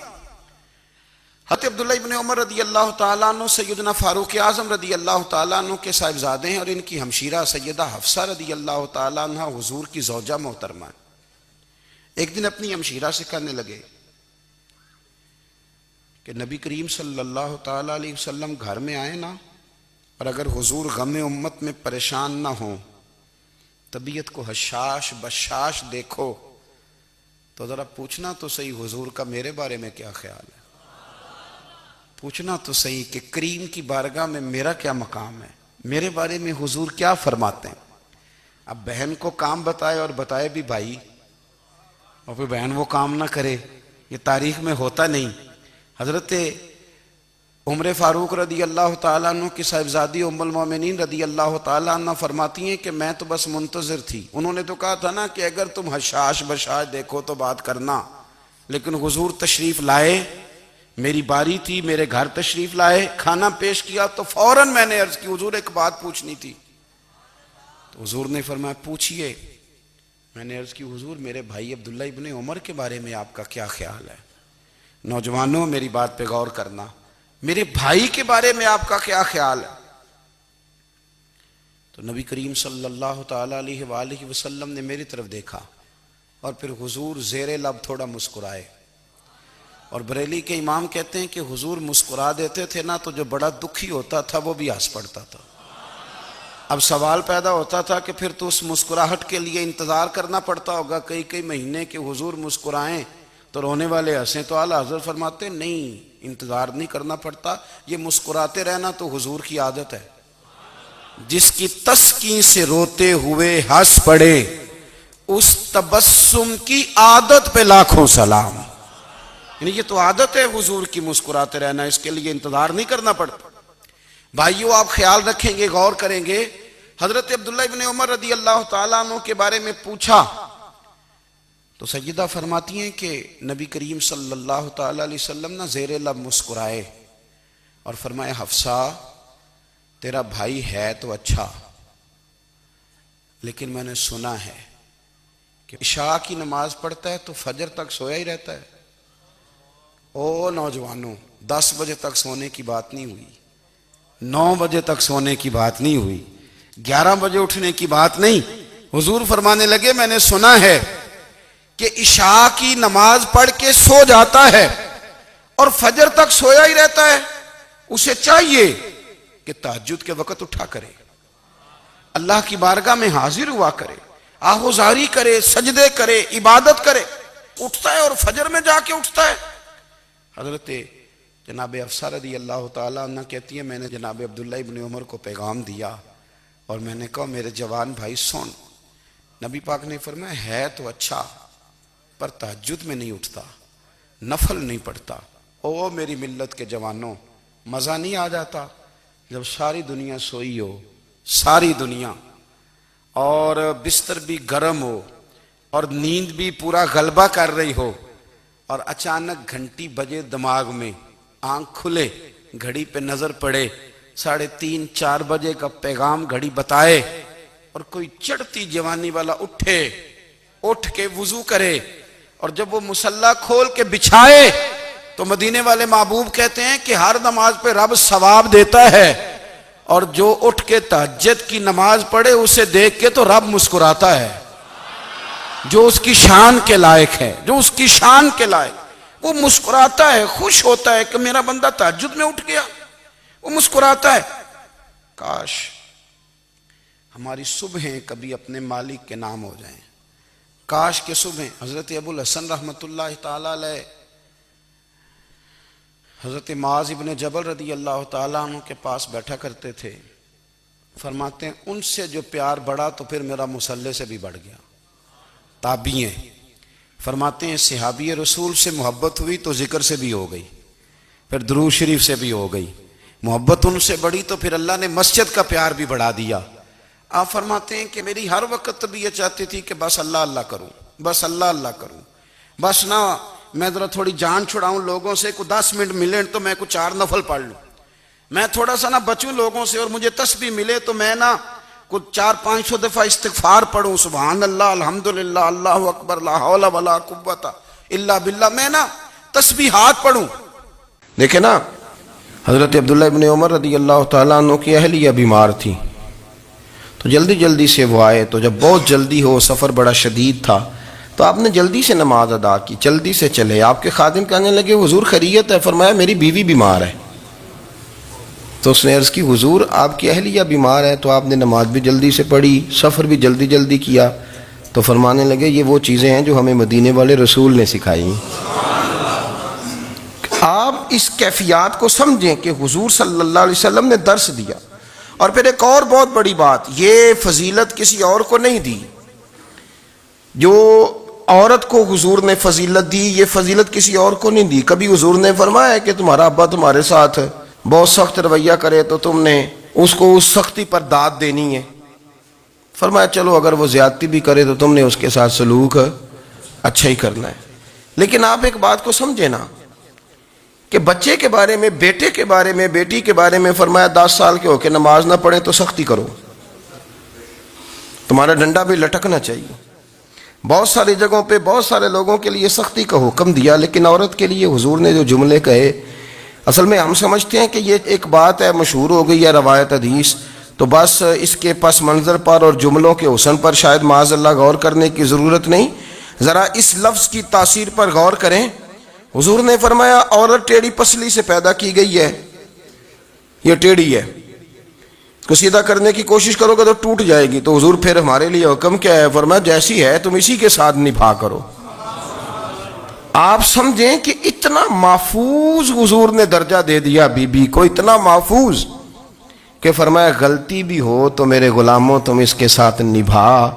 حضرت عبداللہ ابن عمر رضی اللہ تعالیٰ عنہ سیدنا فاروق اعظم رضی اللہ تعالیٰ عنہ کے صاحبزادے ہیں، اور ان کی ہمشیرہ سیدہ حفصہ رضی اللہ تعالیٰ عنہ حضور کی زوجہ محترمہ ہیں۔ ایک دن اپنی ہمشیرہ سے کہنے لگے کہ نبی کریم صلی اللہ تعالیٰ علیہ وسلم گھر میں آئے نا، اور اگر حضور غم امت میں پریشان نہ ہوں، طبیعت کو حشاش بشاش دیکھو، تو ذرا پوچھنا تو صحیح حضور کا میرے بارے میں کیا خیال ہے، پوچھنا تو صحیح کہ کریم کی بارگاہ میں میرا کیا مقام ہے، میرے بارے میں حضور کیا فرماتے ہیں۔ اب بہن کو کام بتائے، اور بتائے بھی بھائی، اور پھر بہن وہ کام نہ کرے، یہ تاریخ میں ہوتا نہیں۔ حضرت عمر فاروق رضی اللہ تعالیٰ عنہ کی صاحبزادی ام المومنین رضی اللہ تعالیٰ عنہ فرماتی ہیں کہ میں تو بس منتظر تھی۔ انہوں نے تو کہا تھا نا کہ اگر تم حشاش بشاش دیکھو تو بات کرنا، لیکن حضور تشریف لائے، میری باری تھی، میرے گھر تشریف لائے، کھانا پیش کیا تو فوراً میں نے عرض کی حضور ایک بات پوچھنی تھی۔ تو حضور نے فرمایا پوچھئے۔ میں نے عرض کی حضور میرے بھائی عبداللہ ابن عمر کے بارے میں آپ کا کیا خیال ہے؟ نوجوانوں میری بات پہ غور کرنا، میرے بھائی کے بارے میں آپ کا کیا خیال ہے؟ تو نبی کریم صلی اللہ تعالیٰ علیہ وآلہ وسلم نے میری طرف دیکھا، اور پھر حضور زیر لب تھوڑا مسکرائے، اور بریلی کے امام کہتے ہیں کہ حضور مسکرا دیتے تھے نا تو جو بڑا دکھی ہوتا تھا وہ بھی ہنس پڑتا تھا۔ اب سوال پیدا ہوتا تھا کہ پھر تو اس مسکراہٹ کے لیے انتظار کرنا پڑتا ہوگا کئی مہینے کہ حضور مسکرائیں تو رونے والے ہنسیں، تو اعلیٰ حضرت فرماتے نہیں، انتظار نہیں کرنا پڑتا، یہ مسکراتے رہنا تو حضور کی عادت ہے۔ جس کی تسکین سے روتے ہوئے ہنس پڑے، اس تبسم کی عادت پہ لاکھوں سلام۔ یعنی یہ تو عادت ہے حضور کی مسکراتے رہنا، اس کے لیے انتظار نہیں کرنا پڑتا۔ بھائیو آپ خیال رکھیں گے، غور کریں گے، حضرت عبداللہ ابن عمر رضی اللہ تعالیٰ عنہ کے بارے میں پوچھا تو سیدہ فرماتی ہیں کہ نبی کریم صلی اللہ تعالیٰ علیہ وسلم نہ زیر لب مسکرائے اور فرمائے حفصہ تیرا بھائی ہے تو اچھا، لیکن میں نے سنا ہے کہ عشاء کی نماز پڑھتا ہے تو فجر تک سویا ہی رہتا ہے۔ او نوجوانوں، 10 بجے تک سونے کی بات نہیں ہوئی، 9 بجے تک سونے کی بات نہیں ہوئی، 11 بجے اٹھنے کی بات نہیں۔ حضور فرمانے لگے میں نے سنا ہے کہ عشاء کی نماز پڑھ کے سو جاتا ہے اور فجر تک سویا ہی رہتا ہے، اسے چاہیے کہ تہجد کے وقت اٹھا کرے، اللہ کی بارگاہ میں حاضر ہوا کرے، آہوزاری کرے، سجدے کرے، عبادت کرے، اٹھتا ہے اور فجر میں جا کے اٹھتا ہے۔ حضرت جناب حفصہ رضی اللہ تعالیٰ عنہ کہتی ہے میں نے جناب عبداللہ ابن عمر کو پیغام دیا اور میں نے کہا میرے جوان بھائی سن، نبی پاک نے فرمایا ہے تو اچھا پر تہجد میں نہیں اٹھتا، نفل نہیں پڑھتا۔ او میری ملت کے جوانوں، مزہ نہیں آ جاتا جب ساری دنیا سوئی ہو، ساری دنیا، اور بستر بھی گرم ہو اور نیند بھی پورا غلبہ کر رہی ہو، اور اچانک گھنٹی بجے دماغ میں، آنکھ کھلے، گھڑی پہ نظر پڑے، 3:30 4 بجے کا پیغام گھڑی بتائے، اور کوئی چڑھتی جوانی والا اٹھ کے وضو کرے، اور جب وہ مصلی کھول کے بچھائے تو مدینے والے محبوب کہتے ہیں کہ ہر نماز پہ رب ثواب دیتا ہے، اور جو اٹھ کے تہجد کی نماز پڑھے اسے دیکھ کے تو رب مسکراتا ہے، جو اس کی شان کے لائق ہے، جو اس کی شان کے لائق۔ وہ مسکراتا ہے، خوش ہوتا ہے کہ میرا بندہ تہجد میں اٹھ گیا، وہ مسکراتا ہے۔ کاش ہماری صبحیں کبھی اپنے مالک کے نام ہو جائیں، کاش کے صبحیں۔ حضرت ابو الحسن رحمۃ اللہ تعالی علیہ حضرت معاذ ابن جبل رضی اللہ تعالیٰ عنہ کے پاس بیٹھا کرتے تھے، فرماتے ہیں ان سے جو پیار بڑھا تو پھر میرا مصلی سے بھی بڑھ گیا۔ تابعی ہیں، فرماتے ہیں صحابی رسول سے محبت ہوئی تو ذکر سے بھی ہو گئی، پھر درود شریف سے بھی ہو گئی، محبت ان سے بڑھی تو پھر اللہ نے مسجد کا پیار بھی بڑھا دیا۔ آپ فرماتے ہیں کہ میری ہر وقت طبیعت چاہتی تھی کہ بس اللہ اللہ کروں، بس اللہ اللہ کروں، بس نہ میں ذرا تھوڑی جان چھڑاؤں لوگوں سے، کوئی 10 منٹ ملے تو میں کچھ 4 نفل پڑھ لوں، میں تھوڑا سا نہ بچوں لوگوں سے، اور مجھے تسبیح ملے تو میں نہ کچھ 400-500 دفعہ استغفار پڑھوں، سبحان اللہ، الحمدللہ، اللہ اکبر، لا حول ولا قوت الا باللہ، میں نہ تسبیحات پڑھوں۔ دیکھیں نا حضرت عبداللہ ابن عمر رضی اللہ تعالیٰ عنہ کی اہلیہ بیمار تھی، تو جلدی جلدی سے وہ آئے، تو جب بہت جلدی ہو، سفر بڑا شدید تھا، تو آپ نے جلدی سے نماز ادا کی، جلدی سے چلے۔ آپ کے خادم کہنے لگے حضور خیریت ہے؟ فرمایا میری بیوی بیمار ہے۔ تو اس نے عرض کی حضور آپ کی اہلیہ بیمار ہے، تو آپ نے نماز بھی جلدی سے پڑھی، سفر بھی جلدی جلدی کیا۔ تو فرمانے لگے یہ وہ چیزیں ہیں جو ہمیں مدینے والے رسول نے سکھائی۔ آپ اس کیفیات کو سمجھیں کہ حضور صلی اللہ علیہ وسلم نے درس دیا۔ اور پھر ایک اور بہت بڑی بات، یہ فضیلت کسی اور کو نہیں دی، جو عورت کو حضور نے فضیلت دی، یہ فضیلت کسی اور کو نہیں دی۔ کبھی حضور نے فرمایا کہ تمہارا ابا تمہارے ساتھ بہت سخت رویہ کرے تو تم نے اس کو اس سختی پر داد دینی ہے؟ فرمایا چلو اگر وہ زیادتی بھی کرے تو تم نے اس کے ساتھ سلوک اچھا ہی کرنا ہے۔ لیکن آپ ایک بات کو سمجھے نا کہ بچے کے بارے میں، بیٹے کے بارے میں، بیٹی کے بارے میں فرمایا 10 سال کے ہو کے نماز نہ پڑھیں تو سختی کرو، تمہارا ڈنڈا بھی لٹکنا چاہیے۔ بہت ساری جگہوں پہ بہت سارے لوگوں کے لیے سختی کا حکم دیا، لیکن عورت کے لیے حضور نے جو جملے کہے، اصل میں ہم سمجھتے ہیں کہ یہ ایک بات ہے، مشہور ہو گئی ہے روایت حدیث، تو بس اس کے پس منظر پر اور جملوں کے حسن پر شاید معاذ اللہ غور کرنے کی ضرورت نہیں، ذرا اس لفظ کی تاثیر پر غور کریں۔ حضور نے فرمایا عورت ٹیڑھی پسلی سے پیدا کی گئی ہے، یہ ٹیڑھی ہے، کو سیدھا کرنے کی کوشش کرو گے تو ٹوٹ جائے گی۔ تو حضور پھر ہمارے لیے حکم کیا ہے؟ فرمایا جیسی ہے تم اسی کے ساتھ نبھا کرو۔ آپ سمجھیں کہ اتنا محفوظ حضور نے درجہ دے دیا بی بی کو، اتنا محفوظ کہ فرمایا غلطی بھی ہو تو میرے غلاموں تم اس کے ساتھ نبھا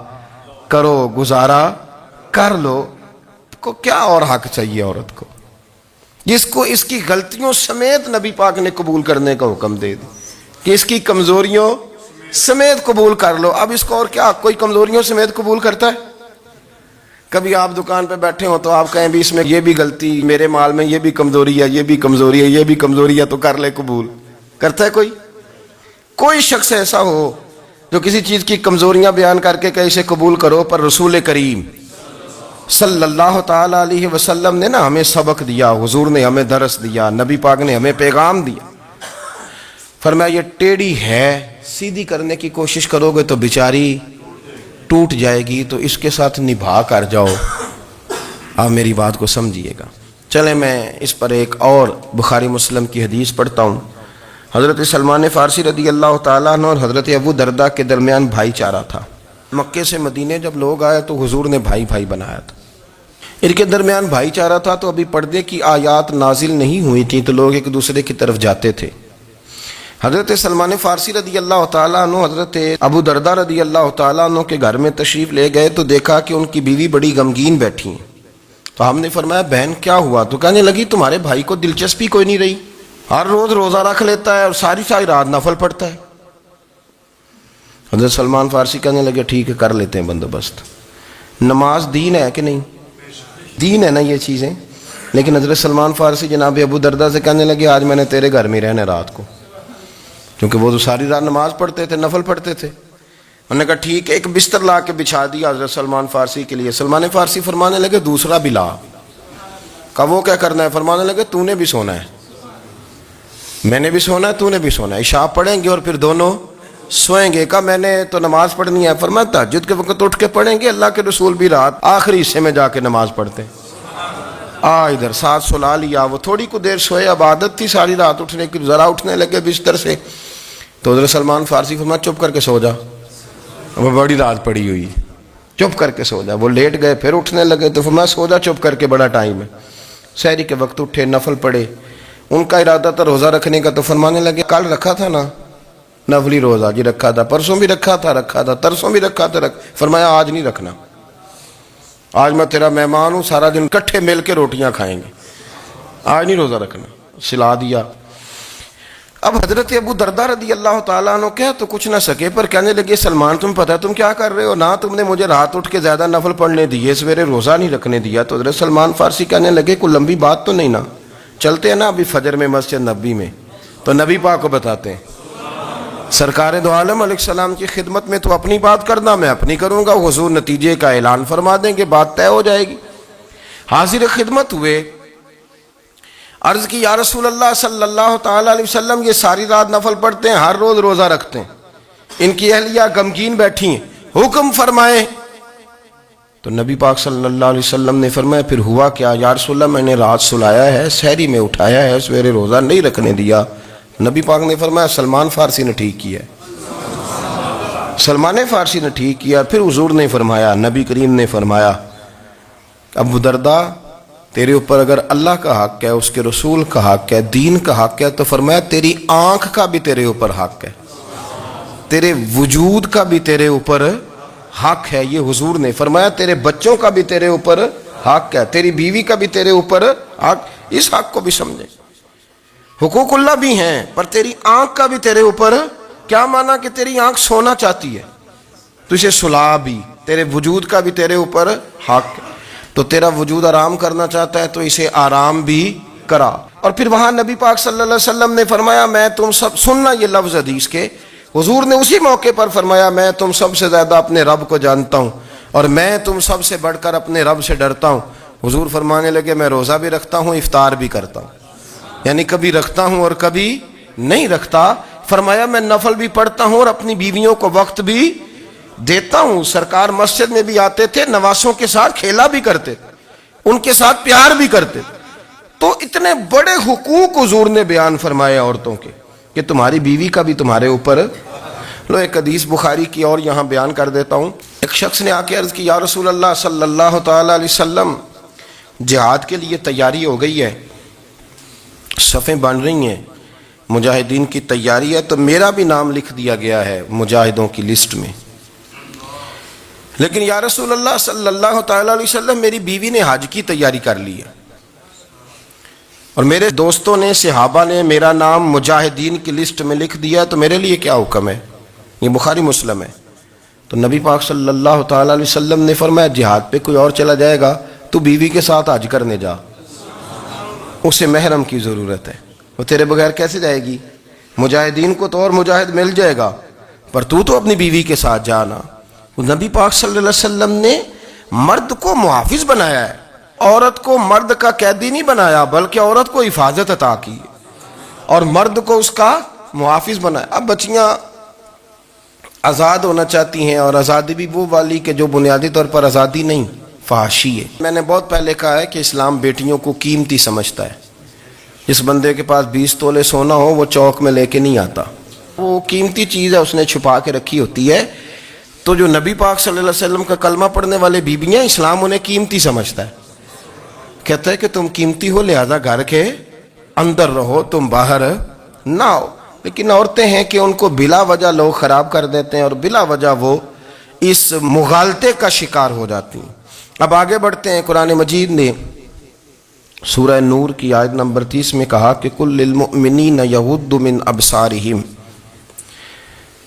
کرو، گزارا کر لو۔ کو کیا اور حق چاہیے عورت کو، جس کو اس کی غلطیوں سمیت نبی پاک نے قبول کرنے کا حکم دے دی کہ اس کی کمزوریوں سمیت قبول کر لو۔ اب اس کو اور کیا کوئی کمزوریوں سمیت قبول کرتا ہے؟ کبھی آپ دکان پہ بیٹھے ہو تو آپ کہیں بھی اس میں یہ بھی غلطی، میرے مال میں یہ بھی کمزوری ہے، یہ بھی کمزوری ہے، یہ بھی کمزوری ہے، تو کر لے قبول؟ کرتا ہے کوئی؟ کوئی شخص ایسا ہو جو کسی چیز کی کمزوریاں بیان کر کے کہ اسے قبول کرو؟ پر رسول کریم صلی اللہ تعالی علیہ وسلم نے نا ہمیں سبق دیا، حضور نے ہمیں درس دیا، نبی پاک نے ہمیں پیغام دیا۔ فرمایا یہ ٹیڑھی ہے، سیدھی کرنے کی کوشش کرو گے تو بیچاری ٹوٹ جائے گی، تو اس کے ساتھ نبھا کر جاؤ۔ آپ میری بات کو سمجھیے گا۔ چلیں میں اس پر ایک اور بخاری مسلم کی حدیث پڑھتا ہوں۔ حضرت سلمان فارسی رضی اللہ تعالیٰ عنہ اور حضرت ابو دردہ کے درمیان بھائی چارہ تھا۔ مکے سے مدینے جب لوگ آئے تو حضور نے بھائی بھائی بنایا تھا، ان کے درمیان بھائی چارہ تھا، تو ابھی پردے کی آیات نازل نہیں ہوئی تھیں، تو لوگ ایک دوسرے کی طرف جاتے تھے۔ حضرت سلمان فارسی رضی اللہ تعالیٰ عنہ حضرت ابو دردہ رضی اللہ تعالیٰ عنہ کے گھر میں تشریف لے گئے تو دیکھا کہ ان کی بیوی بڑی غمگین بیٹھی ہیں۔ تو ہم نے فرمایا بہن کیا ہوا؟ تو کہنے لگی تمہارے بھائی کو دلچسپی کوئی نہیں رہی، ہر روز روزہ رکھ لیتا ہے اور ساری رات نفل پڑھتا ہے۔ حضرت سلمان فارسی کہنے لگے ٹھیک ہے کر لیتے ہیں بندوبست۔ نماز دین ہے کہ نہیں؟ دین ہے نا یہ چیزیں۔ لیکن حضرت سلمان فارسی جناب ابو دردہ سے کہنے لگے آج میں نے تیرے گھر میں رہنا رات کو، کیونکہ وہ تو ساری رات نماز پڑھتے تھے، نفل پڑھتے تھے۔ انہوں نے کہا ٹھیک ہے، ایک بستر لا کے بچھا دیا حضرت سلمان فارسی کے لیے۔ سلمان فارسی فرمانے لگے دوسرا بھی لا۔ کہا وہ کیا کرنا ہے؟ فرمانے لگے تو نے بھی سونا ہے، میں نے بھی سونا ہے، تو نے بھی سونا ہے، عشاء پڑھیں گے اور پھر دونوں سوئیں گے۔ کہا میں نے تو نماز پڑھنی ہے۔ فرمایا تہجد کے وقت اٹھ کے پڑھیں گے، اللہ کے رسول بھی رات آخری حصے میں جا کے نماز پڑھتے ہیں۔ ادھر ساتھ سلا لیا. وہ تھوڑی کو دیر سوئے, اب عادت تھی ساری رات اٹھنے کی, ذرا اٹھنے لگے بستر سے تو حضرت سلمان فارسی فرمایا چپ کر کے سو جا, وہ بڑی رات پڑی ہوئی, چپ کر کے سو جا. وہ لیٹ گئے, پھر اٹھنے لگے تو فرمایا سو جا چپ کر کے, بڑا ٹائم ہے. سحری کے وقت اٹھے, نفل پڑھے. ان کا ارادہ تھا روزہ رکھنے کا, تو فرمانے لگے کل رکھا تھا نا نفلی روزہ, جی رکھا تھا, پرسوں بھی رکھا تھا, ترسوں بھی رکھا تھا. فرمایا آج نہیں رکھنا, آج میں تیرا مہمان ہوں, سارا دن اکٹھے مل کے روٹیاں کھائیں گے, آج نہیں روزہ رکھنا. سلا دیا. اب حضرت ابو درداء رضی اللہ تعالیٰ عنہ کہہ تو کچھ نہ سکے, پر کہنے لگے سلمان تم پتہ تم کیا کر رہے ہو, نہ تم نے مجھے رات اٹھ کے زیادہ نفل پڑھنے دیے, سویرے روزہ نہیں رکھنے دیا. تو حضرت سلمان فارسی کہنے لگے کوئی لمبی بات تو نہیں نا, چلتے ہیں نا ابھی فجر میں مسجد نبی میں, تو نبی پاک کو بتاتے ہیں. سرکار دو عالم علیہ السلام کی خدمت میں تو اپنی بات کرنا, میں اپنی کروں گا. حضور نتیجے کا اعلان فرما دیں گے, بات طے ہو جائے گی. حاضر خدمت ہوئے, عرض کی یا رسول اللہ صلی اللہ تعالیٰ علیہ وسلم یہ ساری رات نفل پڑھتے ہیں, ہر روز روزہ رکھتے ہیں, ان کی اہلیہ غمگین بیٹھی ہیں, حکم فرمائیں. تو نبی پاک صلی اللہ علیہ وسلم نے فرمایا پھر ہوا کیا؟ یا رسول اللہ میں نے رات سلایا ہے, سحری میں اٹھایا ہے, سویرے روزہ نہیں رکھنے دیا. نبی پاک نے فرمایا سلمان فارسی نے ٹھیک کیا, سلمان فارسی نے ٹھیک کیا. پھر حضور نے فرمایا, نبی کریم نے فرمایا ابو درداء تیرے اوپر اگر اللہ کا حق ہے, اس کے رسول کا حق ہے, دین کا حق ہے, تو فرمایا تیری آنکھ کا بھی تیرے اوپر حق ہے, تیرے وجود کا بھی تیرے اوپر حق ہے. یہ حضور نے فرمایا تیرے بچوں کا بھی تیرے اوپر حق ہے, تیری بیوی کا بھی تیرے اوپر حق. اس حق کو بھی سمجھے, حقوق اللہ بھی ہیں, پر تیری آنکھ کا بھی تیرے اوپر. کیا مانا کہ تیری آنکھ سونا چاہتی ہے تو اسے سلا بھی, تیرے وجود کا بھی تیرے اوپر حق ہے. تو تیرا وجود آرام کرنا چاہتا ہے تو اسے آرام بھی کرا. اور پھر وہاں نبی پاک صلی اللہ علیہ وسلم نے فرمایا میں تم سب, سننا یہ لفظ حدیث کے, حضور نے اسی موقع پر فرمایا میں تم سب سے زیادہ اپنے رب کو جانتا ہوں اور میں تم سب سے بڑھ کر اپنے رب سے ڈرتا ہوں. حضور فرمانے لگے میں روزہ بھی رکھتا ہوں, افطار بھی کرتا ہوں, یعنی کبھی رکھتا ہوں اور کبھی نہیں رکھتا. فرمایا میں نفل بھی پڑھتا ہوں اور اپنی بیویوں کو وقت بھی دیتا ہوں. سرکار مسجد میں بھی آتے تھے, نواسوں کے ساتھ کھیلا بھی کرتے تھے, ان کے ساتھ پیار بھی کرتے تھے. تو اتنے بڑے حقوق حضور نے بیان فرمائے عورتوں کے کہ تمہاری بیوی کا بھی تمہارے اوپر. لو ایک حدیث بخاری کی اور یہاں بیان کر دیتا ہوں. ایک شخص نے آ کے عرض کی یا رسول اللہ صلی اللہ تعالیٰ علیہ وسلم جہاد کے لیے تیاری ہو گئی ہے, صفیں بن رہی ہیں, مجاہدین کی تیاری ہے, تو میرا بھی نام لکھ دیا گیا ہے مجاہدوں کی لسٹ میں, لیکن یا رسول اللہ صلی اللہ تعالیٰ علیہ وسلم میری بیوی نے حج کی تیاری کر لی ہے اور میرے دوستوں نے, صحابہ نے میرا نام مجاہدین کی لسٹ میں لکھ دیا, تو میرے لیے کیا حکم ہے؟ یہ بخاری مسلم ہے. تو نبی پاک صلی اللہ تعالیٰ علیہ وسلم نے فرمایا جہاد پہ کوئی اور چلا جائے گا تو بیوی کے ساتھ حج کرنے جا, اسے محرم کی ضرورت ہے, وہ تیرے بغیر کیسے جائے گی؟ مجاہدین کو تو اور مجاہد مل جائے گا, پر تو اپنی بیوی کے ساتھ جانا. نبی پاک صلی اللہ علیہ وسلم نے مرد کو محافظ بنایا ہے, عورت کو مرد کا قیدی نہیں بنایا, بلکہ عورت کو حفاظت عطا کی اور مرد کو اس کا محافظ بنایا. اب بچیاں آزاد ہونا چاہتی ہیں, اور آزادی بھی وہ والی کہ جو بنیادی طور پر آزادی نہیں, فحاشی ہے. میں نے بہت پہلے کہا ہے کہ اسلام بیٹیوں کو قیمتی سمجھتا ہے. جس بندے کے پاس 20 تولے سونا ہو وہ چوک میں لے کے نہیں آتا, وہ قیمتی چیز ہے, اس نے چھپا کے رکھی ہوتی ہے. تو جو نبی پاک صلی اللہ علیہ وسلم کا کلمہ پڑھنے والے بیویاں, اسلام انہیں قیمتی سمجھتا ہے, کہتا ہے کہ تم قیمتی ہو لہذا گھر کے اندر رہو, تم باہر نہ ہو. لیکن عورتیں ہیں کہ ان کو بلا وجہ لوگ خراب کر دیتے ہیں اور بلا وجہ وہ اس مغالطے کا شکار ہو جاتی ہیں. اب آگے بڑھتے ہیں. قرآن مجید نے سورہ نور کی آیت نمبر 30 میں کہا کہ کل للمؤمنین یغضوا من ابصارہم,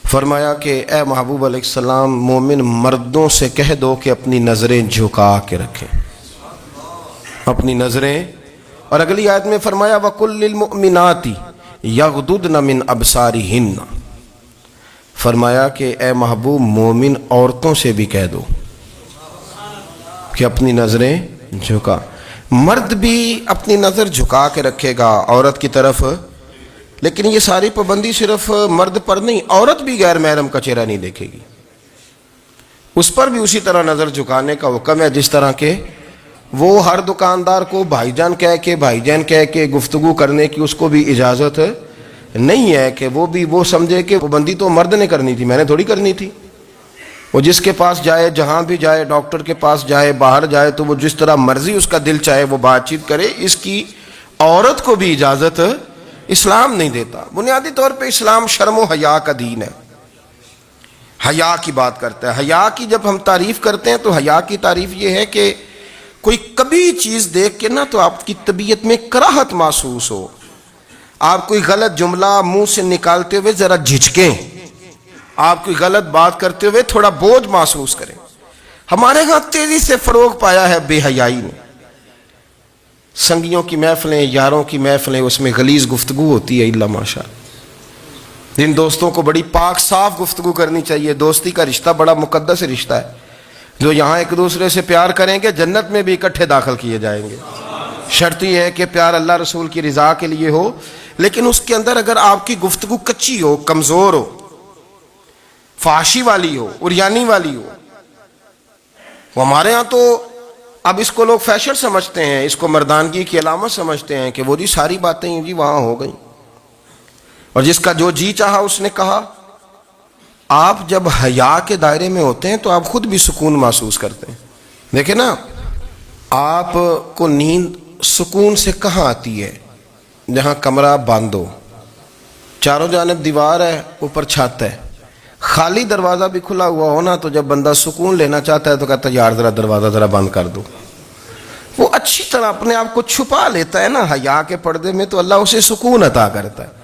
فرمایا کہ اے محبوب علیہ السلام مومن مردوں سے کہہ دو کہ اپنی نظریں جھکا کے رکھیں, اپنی نظریں. اور اگلی آیت میں فرمایا وَقُلْ لِلْمُؤْمِنَاتِ يَغْضُضْنَ مِنْ أَبْصَارِهِنَّ, فرمایا کہ اے محبوب مومن عورتوں سے بھی کہہ دو کہ اپنی نظریں جھکا. مرد بھی اپنی نظر جھکا کے رکھے گا عورت کی طرف, لیکن یہ ساری پابندی صرف مرد پر نہیں, عورت بھی غیر محرم کا چہرہ نہیں دیکھے گی, اس پر بھی اسی طرح نظر جھکانے کا حکم ہے جس طرح کے وہ ہر دکاندار کو بھائی جان کہہ کے گفتگو کرنے کی اس کو بھی اجازت نہیں ہے کہ وہ سمجھے کہ وہ بندی تو مرد نے کرنی تھی، میں نے تھوڑی کرنی تھی۔ وہ جس کے پاس جائے، جہاں بھی جائے، ڈاکٹر کے پاس جائے، باہر جائے، تو وہ جس طرح مرضی اس کا دل چاہے وہ بات چیت کرے، اس کی عورت کو بھی اجازت اسلام نہیں دیتا۔ بنیادی طور پہ اسلام شرم و حیا کا دین ہے، حیا کی بات کرتا ہے۔ حیا کی جب ہم تعریف کرتے ہیں تو حیا کی تعریف یہ ہے کہ کوئی کبھی چیز دیکھ کے نا تو آپ کی طبیعت میں کراہت محسوس ہو، آپ کوئی غلط جملہ منہ سے نکالتے ہوئے ذرا جھجکیں، آپ کوئی غلط بات کرتے ہوئے تھوڑا بوجھ محسوس کریں۔ ہمارے ہاں تیزی سے فروغ پایا ہے بے حیائی نے۔ سنگیوں کی محفلیں، یاروں کی محفلیں، اس میں غلیظ گفتگو ہوتی ہے، الا ماشاء اللہ۔ جن دوستوں کو بڑی پاک صاف گفتگو کرنی چاہیے، دوستی کا رشتہ بڑا مقدس رشتہ ہے، جو یہاں ایک دوسرے سے پیار کریں گے جنت میں بھی اکٹھے داخل کیے جائیں گے۔ شرط یہ ہے کہ پیار اللہ رسول کی رضا کے لیے ہو، لیکن اس کے اندر اگر آپ کی گفتگو کچی ہو، کمزور ہو، فحاشی والی ہو، عریانی والی ہو، وہ ہمارے ہاں تو اب اس کو لوگ فیشن سمجھتے ہیں، اس کو مردانگی کی علامت سمجھتے ہیں کہ وہ جی ساری باتیں جی وہاں ہو گئیں، اور جس کا جو جی چاہا اس نے کہا۔ آپ جب حیا کے دائرے میں ہوتے ہیں تو آپ خود بھی سکون محسوس کرتے ہیں۔ دیکھیں نا، آپ کو نیند سکون سے کہاں آتی ہے؟ جہاں کمرہ بند ہو، چاروں جانب دیوار ہے، اوپر چھت ہے، خالی دروازہ بھی کھلا ہوا ہونا تو جب بندہ سکون لینا چاہتا ہے تو کہتا ہے یار ذرا دروازہ ذرا بند کر دو۔ وہ اچھی طرح اپنے آپ کو چھپا لیتا ہے نا حیا کے پردے میں، تو اللہ اسے سکون عطا کرتا ہے۔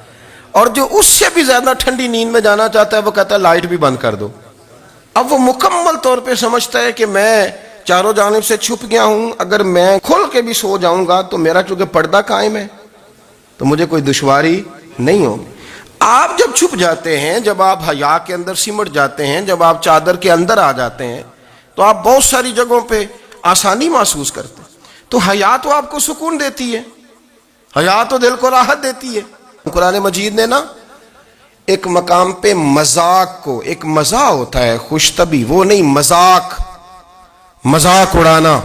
اور جو اس سے بھی زیادہ ٹھنڈی نیند میں جانا چاہتا ہے وہ کہتا ہے لائٹ بھی بند کر دو۔ اب وہ مکمل طور پہ سمجھتا ہے کہ میں چاروں جانب سے چھپ گیا ہوں، اگر میں کھل کے بھی سو جاؤں گا تو میرا چونکہ پردہ قائم ہے تو مجھے کوئی دشواری نہیں ہوگی۔ آپ جب چھپ جاتے ہیں، جب آپ حیا کے اندر سمٹ جاتے ہیں، جب آپ چادر کے اندر آ جاتے ہیں تو آپ بہت ساری جگہوں پہ آسانی محسوس کرتے ہیں۔ تو حیا تو آپ کو سکون دیتی ہے، حیا تو دل کو راحت دیتی ہے۔ قرآن مجید نے نا ایک مقام پہ مذاق کو، ایک مزاح ہوتا ہے خوش طبی، وہ نہیں مذاق اڑانا،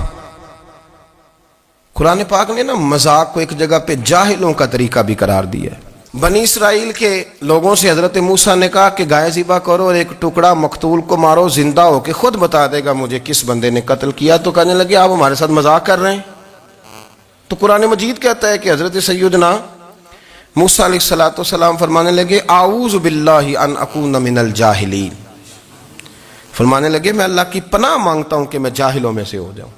قرآن پاک نے نا مذاق کو ایک جگہ پہ جاہلوں کا طریقہ بھی قرار دیا ہے۔ بنی اسرائیل کے لوگوں سے حضرت موسیٰ نے کہا کہ گائے ذبح کرو اور ایک ٹکڑا مقتول کو مارو، زندہ ہو کے خود بتا دے گا مجھے کس بندے نے قتل کیا۔ تو کہنے لگے آپ ہمارے ساتھ مذاق کر رہے ہیں۔ تو قرآن مجید کہتا ہے کہ حضرت سیدنا موسیٰ علیہ السلام فرمانے لگے اعوذ باللہ ان اکون من الجاہلین، فرمانے لگے میں اللہ کی پناہ مانگتا ہوں کہ میں جاہلوں میں سے ہو جاؤں۔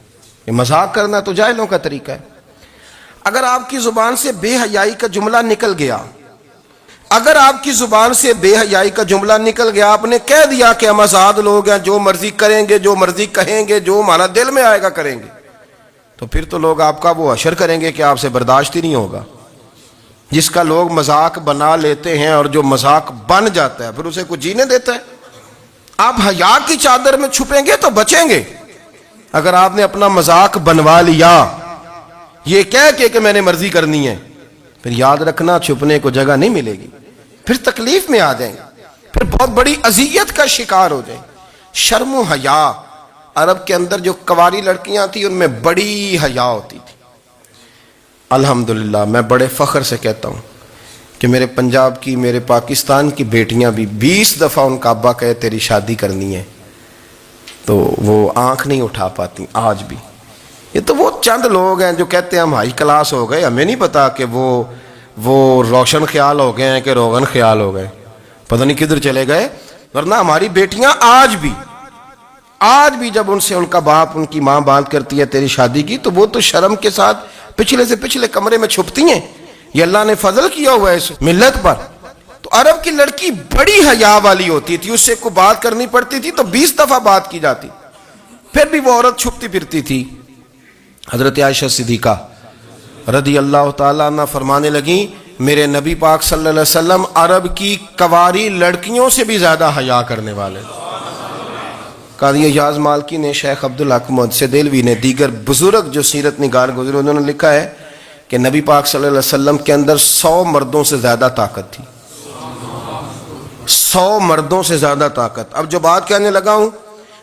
یہ مذاق کرنا تو جاہلوں کا طریقہ ہے۔ اگر آپ کی زبان سے بے حیائی کا جملہ نکل گیا، اگر آپ کی زبان سے بے حیائی کا جملہ نکل گیا، آپ نے کہہ دیا کہ ہم آزاد لوگ ہیں، جو مرضی کریں گے، جو مرضی کہیں گے، جو ہمارا دل میں آئے گا کریں گے، تو پھر تو لوگ آپ کا وہ حشر کریں گے کہ آپ سے برداشت ہی نہیں ہوگا۔ جس کا لوگ مذاق بنا لیتے ہیں اور جو مذاق بن جاتا ہے پھر اسے کچھ جینے دیتا ہے۔ آپ حیا کی چادر میں چھپیں گے تو بچیں گے۔ اگر آپ نے اپنا مذاق بنوا لیا یہ کہہ کے کہ میں نے مرضی کرنی ہے، پھر یاد رکھنا چھپنے کو جگہ نہیں ملے گی، پھر تکلیف میں آ جائیں گے، پھر بہت بڑی اذیت کا شکار ہو جائیں۔ شرم و حیا، عرب کے اندر جو کنواری لڑکیاں تھیں ان میں بڑی حیا ہوتی تھی۔ الحمدللہ میں بڑے فخر سے کہتا ہوں کہ میرے پنجاب کی، میرے پاکستان کی بیٹیاں بھی 20 دفعہ ان کا ابا کہے تیری شادی کرنی ہے تو وہ آنکھ نہیں اٹھا پاتی آج بھی۔ یہ تو وہ چند لوگ ہیں جو کہتے ہیں ہم ہائی کلاس ہو گئے، ہمیں نہیں پتا کہ وہ روشن خیال ہو گئے ہیں کہ روغن خیال ہو گئے، پتہ نہیں کدھر چلے گئے۔ ورنہ ہماری بیٹیاں آج بھی جب ان سے ان کا باپ، ان کی ماں بات کرتی ہے تیری شادی کی، تو وہ تو شرم کے ساتھ پچھلے سے پچھلے کمرے میں چھپتی ہیں۔ یہ اللہ نے فضل کیا ہوا ہے اس ملت پر۔ تو عرب کی لڑکی بڑی حیا والی ہوتی تھی، اس سے کوئی بات کرنی پڑتی تھی تو 20 دفعہ بات کی جاتی، پھر بھی وہ عورت چھپتی پھرتی تھی۔ حضرت عائشہ صدیقہ رضی اللہ تعالیٰ عنہ فرمانے لگیں میرے نبی پاک صلی اللہ علیہ وسلم عرب کی کنواری لڑکیوں سے بھی زیادہ حیا کرنے والے۔ قاضی اعجاز مالکی نے، شیخ عبدالحق محدث دہلوی نے، دیگر بزرگ جو سیرت نگار گزرے انہوں نے لکھا ہے کہ نبی پاک صلی اللہ علیہ وسلم کے اندر 100 مردوں سے زیادہ طاقت تھی، 100 مردوں سے زیادہ طاقت۔ اب جو بات کہنے لگا ہوں،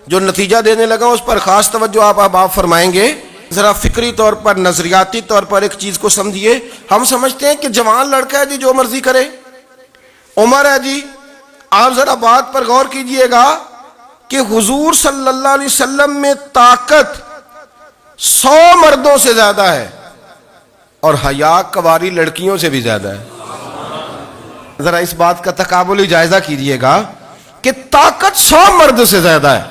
جو نتیجہ دینے لگا ہوں، اس پر خاص توجہ آپ فرمائیں گے ذرا فکری طور پر نظریاتی طور پر ایک چیز کو سمجھیے. ہم سمجھتے ہیں کہ جوان لڑکا ہے جی جو مرضی کرے, عمر ہے جی. آپ ذرا بات پر غور کیجئے گا کہ حضور صلی اللہ علیہ وسلم میں طاقت 100 مردوں سے زیادہ ہے اور حیا کواری لڑکیوں سے بھی زیادہ ہے. ذرا اس بات کا تقابلی جائزہ کیجئے گا کہ طاقت 100 مرد سے زیادہ ہے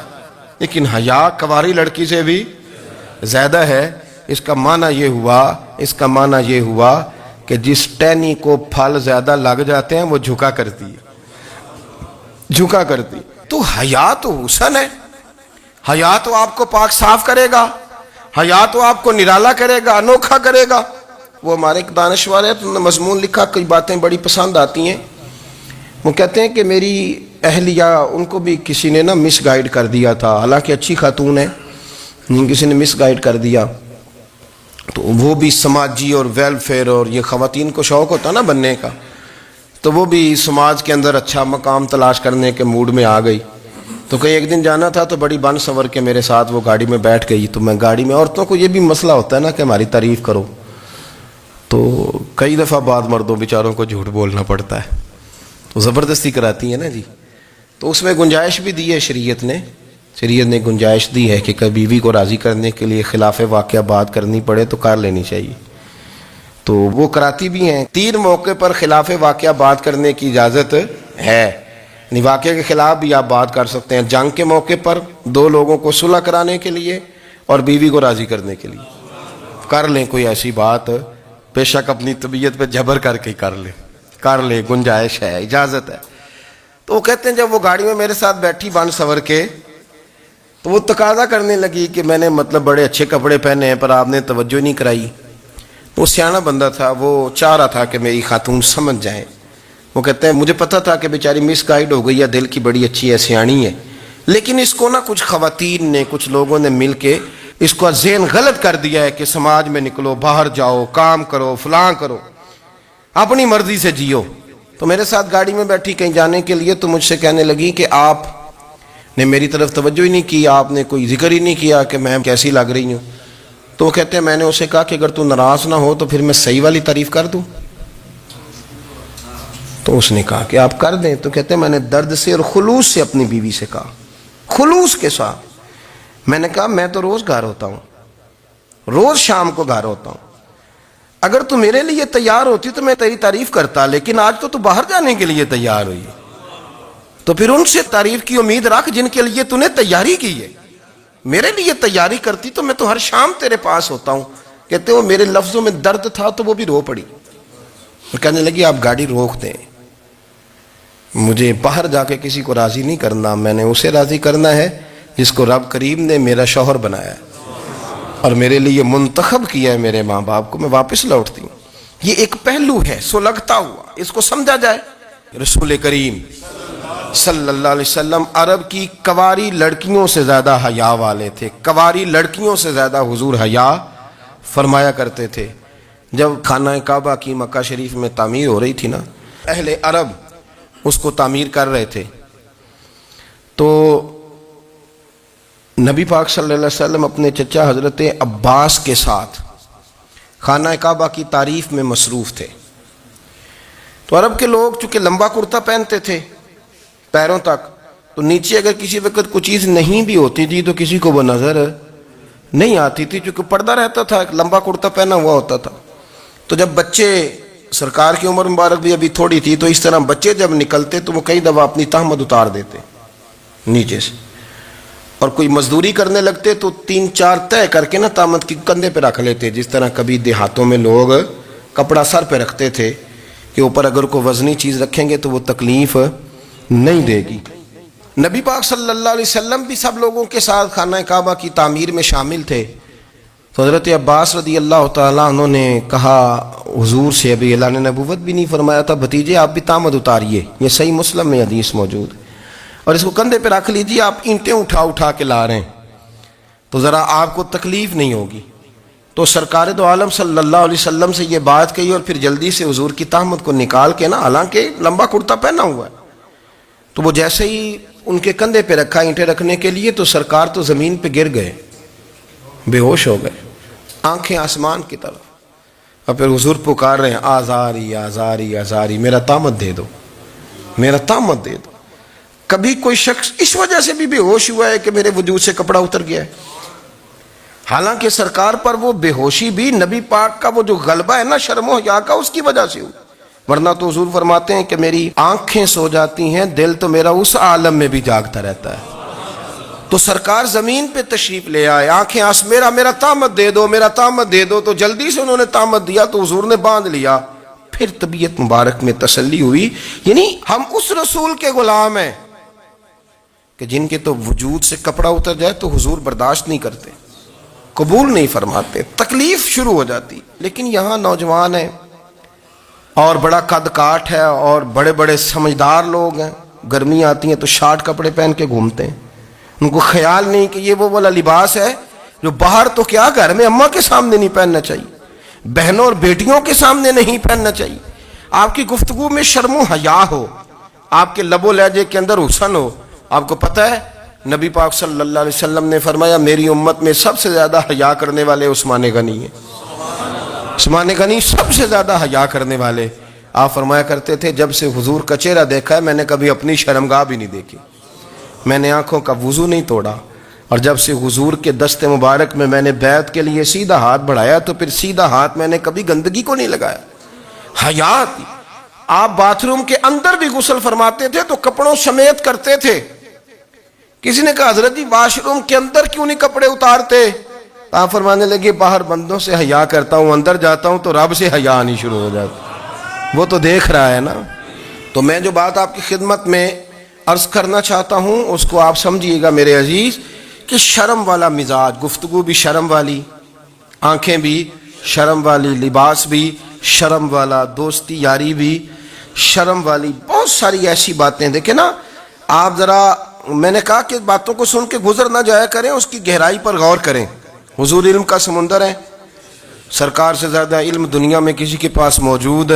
لیکن حیا کواری لڑکی سے بھی زیادہ ہے. اس کا معنی یہ ہوا کہ جس ٹہنی کو پھل زیادہ لگ جاتے ہیں وہ جھکا کرتی. تو حیا تو حسن ہے, حیا تو آپ کو پاک صاف کرے گا, حیا تو آپ کو نرالا کرے گا, انوکھا کرے گا. وہ ہمارے ایک دانشور ہے, تو مضمون لکھا, کئی باتیں بڑی پسند آتی ہیں. وہ کہتے ہیں کہ میری اہلیہ, ان کو بھی کسی نے مس گائیڈ کر دیا تھا, حالانکہ اچھی خاتون ہے, کسی نے مس گائیڈ کر دیا. تو وہ بھی سماجی اور ویلفیئر اور یہ خواتین کو شوق ہوتا نا بننے کا, تو وہ بھی سماج کے اندر اچھا مقام تلاش کرنے کے موڈ میں آ گئی. تو کہیں ایک دن جانا تھا تو بڑی بن سنور کے میرے ساتھ وہ گاڑی میں بیٹھ گئی. تو میں گاڑی میں, عورتوں کو یہ بھی مسئلہ ہوتا ہے نا کہ ہماری تعریف کرو, تو کئی دفعہ بعض مردوں بیچاروں کو جھوٹ بولنا پڑتا ہے, تو زبردستی کراتی ہیں نا جی. تو اس میں گنجائش بھی دی ہے شریعت نے گنجائش دی ہے کہ کبھی بیوی کو راضی کرنے کے لیے خلاف واقعہ بات کرنی پڑے تو کر لینی چاہیے. تو وہ کراتی بھی ہیں. 3 موقع پر خلاف واقعہ بات کرنے کی اجازت ہے, یعنی واقعے کے خلاف بھی آپ بات کر سکتے ہیں. جنگ کے موقع پر 2 لوگوں کو صلح کرانے کے لیے اور بیوی کو راضی کرنے کے لیے کر لیں کوئی ایسی بات, بے شک اپنی طبیعت پہ جبر کر کے کر لیں, گنجائش ہے, اجازت ہے. تو وہ کہتے ہیں جب وہ گاڑی میں میرے ساتھ بیٹھی بن سنور کے, تو وہ تقاضا کرنے لگی کہ میں نے بڑے اچھے کپڑے پہنے ہیں پر آپ نے توجہ نہیں کرائی. وہ سیاںا بندہ تھا, وہ چاہ رہا تھا کہ میری خاتون سمجھ جائیں. وہ کہتے ہیں مجھے پتا تھا کہ بیچاری مس گائیڈ ہو گئی ہے, دل کی بڑی اچھی ہے, سیاਣੀ ہے, لیکن اس کو کچھ خواتین نے, کچھ لوگوں نے مل کے اس کو ذہن غلط کر دیا ہے کہ سماج میں نکلو, باہر جاؤ, کام کرو, فلاں کرو, اپنی مرضی سے جیو. تو میرے ساتھ گاڑی میں بیٹھی کہیں جانے کے لیے, تو مجھ سے کہنے لگی کہ آپ نے میری طرف توجہ ہی نہیں کی, آپ نے کوئی ذکر ہی نہیں کیا کہ میں کیسی لگ رہی ہوں. تو وہ کہتے ہیں میں نے اسے کہا کہ اگر تو ناراض نہ ہو تو پھر میں صحیح والی تعریف کر دوں. تو اس نے کہا کہ آپ کر دیں. تو کہتے ہیں میں نے درد سے اور خلوص سے اپنی بیوی سے کہا, خلوص کے ساتھ. میں نے کہا میں تو روز گھر ہوتا ہوں, روز شام کو گھر ہوتا ہوں, اگر تو میرے لیے تیار ہوتی تو میں تیری تعریف کرتا, لیکن آج تو باہر جانے کے لیے تیار ہوئی, تو پھر ان سے تعریف کی امید رکھ جن کے لیے تو نے تیاری کی ہے. میرے لیے تیاری کرتی تو میں تو ہر شام تیرے پاس ہوتا ہوں. کہتے وہ میرے لفظوں میں درد تھا تو وہ بھی رو پڑی. اور کہنے لگی آپ گاڑی روک دیں, مجھے باہر جا کے کسی کو راضی نہیں کرنا, میں نے اسے راضی کرنا ہے جس کو رب کریم نے میرا شوہر بنایا ہے اور میرے لیے منتخب کیا ہے میرے ماں باپ کو. میں واپس لوٹتی ہوں. یہ ایک پہلو ہے سلگتا ہوا, اس کو سمجھا جائے. رسول کریم صلی اللہ علیہ وسلم عرب کی کواری لڑکیوں سے زیادہ حیا والے تھے, کواری لڑکیوں سے زیادہ حضور حیا فرمایا کرتے تھے. جب خانہ کعبہ کی مکہ شریف میں تعمیر ہو رہی تھی نا, اہل عرب اس کو تعمیر کر رہے تھے, تو نبی پاک صلی اللہ علیہ وسلم اپنے چچا حضرت عباس کے ساتھ خانہ کعبہ کی تعریف میں مصروف تھے. تو عرب کے لوگ چونکہ لمبا کرتا پہنتے تھے پیروں تک, تو نیچے اگر کسی وقت کوئی چیز نہیں بھی ہوتی تھی تو کسی کو وہ نظر نہیں آتی تھی, چونکہ پردہ رہتا تھا, ایک لمبا کرتا پہنا ہوا ہوتا تھا. تو جب بچے, سرکار کی عمر مبارک بھی ابھی تھوڑی تھی, تو اس طرح بچے جب نکلتے تو وہ کئی دفعہ اپنی تہمت اتار دیتے نیچے سے, اور کوئی مزدوری کرنے لگتے تو 3-4 طے کر کے تہمت کی کندھے پہ رکھ لیتے, جس طرح کبھی دیہاتوں میں لوگ کپڑا سر پہ رکھتے تھے کہ اوپر اگر کوئی وزنی چیز رکھیں گے تو وہ تکلیف نہیں دے گی. نبی پاک صلی اللہ علیہ وسلم بھی سب لوگوں کے ساتھ خانہ کعبہ کی تعمیر میں شامل تھے. تو حضرت عباس رضی اللہ تعالیٰ عنہ نے کہا حضور سے, ابھی اللہ نے نبوت بھی نہیں فرمایا تھا, بھتیجے آپ بھی تہمت اتاریے, یہ صحیح مسلم میں حدیث موجود ہے, اور اس کو کندھے پہ رکھ لیجیے, آپ اینٹیں اٹھا کے لا رہے ہیں تو ذرا آپ کو تکلیف نہیں ہوگی. تو سرکار دو عالم صلی اللہ علیہ وسلم سے یہ بات کہی, اور پھر جلدی سے حضور کی تہمت کو نکال کے حالانکہ لمبا کرتا پہنا ہوا ہے, تو وہ جیسے ہی ان کے کندھے پہ رکھا اینٹیں رکھنے کے لیے, تو سرکار تو زمین پہ گر گئے, بے ہوش ہو گئے. آنکھیں آسمان کی طرف. اور پھر حضور پکار رہے ہیں آزاری آزاری آزاری، میرا طامت دے دو، میرا طامت دے دو. کبھی کوئی شخص اس وجہ سے بھی بے ہوش ہوا ہے کہ میرے وجود سے کپڑا اتر گیا ہے؟ حالانکہ سرکار پر وہ بے ہوشی بھی نبی پاک کا وہ جو غلبہ ہے نا شرم و حیا کا، اس کی وجہ سے ہوئی. ورنہ تو حضور فرماتے ہیں کہ میری آنکھیں سو جاتی ہیں، دل تو میرا اس عالم میں بھی جاگتا رہتا ہے. تو سرکار زمین پہ تشریف لے آئے، آنکھیں میرا طامت دے دو، میرا طامت دے دو. تو جلدی سے انہوں نے طامت دیا تو حضور نے باندھ لیا. پھر طبیعت مبارک میں تسلی ہوئی. یعنی ہم اس رسول کے غلام ہیں کہ جن کے تو وجود سے کپڑا اتر جائے تو حضور برداشت نہیں کرتے، قبول نہیں فرماتے، تکلیف شروع ہو جاتی. لیکن یہاں نوجوان ہیں اور بڑا قد کاٹ ہے اور بڑے بڑے سمجھدار لوگ ہیں، گرمی آتی ہیں تو شارٹ کپڑے پہن کے گھومتے ہیں. ان کو خیال نہیں کہ یہ وہ والا لباس ہے جو باہر تو کیا گھر میں اماں کے سامنے نہیں پہننا چاہیے، بہنوں اور بیٹیوں کے سامنے نہیں پہننا چاہیے. آپ کی گفتگو میں شرم و حیا ہو، آپ کے لب و لہجے کے اندر حسن ہو. آپ کو پتہ ہے نبی پاک صلی اللہ علیہ وسلم نے فرمایا میری امت میں سب سے زیادہ حیا کرنے والے عثمان غنی ہیں. عثمان غنی سب سے زیادہ حیا کرنے والے. آپ فرمایا کرتے تھے جب سے حضور کا چہرہ دیکھا ہے میں نے کبھی اپنی شرمگاہ بھی نہیں دیکھی، میں نے آنکھوں کا وضو نہیں توڑا، اور جب سے حضور کے دست مبارک میں نے بیعت کے لیے سیدھا ہاتھ بڑھایا تو پھر سیدھا ہاتھ میں نے کبھی گندگی کو نہیں لگایا. حیات. آپ باتھ روم کے اندر بھی غسل فرماتے تھے تو کپڑوں سمیت کرتے تھے. کسی نے کہا حضرت جی واش روم کے اندر کیوں نہیں کپڑے اتارتے؟ آپ فرمانے لگے باہر بندوں سے حیا کرتا ہوں، اندر جاتا ہوں تو رب سے حیا آنی شروع ہو جاتی. وہ تو دیکھ رہا ہے نا. تو میں جو بات آپ کی خدمت میں عرض کرنا چاہتا ہوں اس کو آپ سمجھیے گا میرے عزیز، کہ شرم والا مزاج، گفتگو بھی شرم والی، آنکھیں بھی شرم والی، لباس بھی شرم والا، دوستی یاری بھی شرم والی، بہت ساری ایسی باتیں. دیکھیں نا آپ ذرا، میں نے کہا کہ باتوں کو سن کے گزر نہ جایا کریں، اس کی گہرائی پر غور کریں. حضور علم کا سمندر ہے، سرکار سے زیادہ علم دنیا میں کسی کے پاس موجود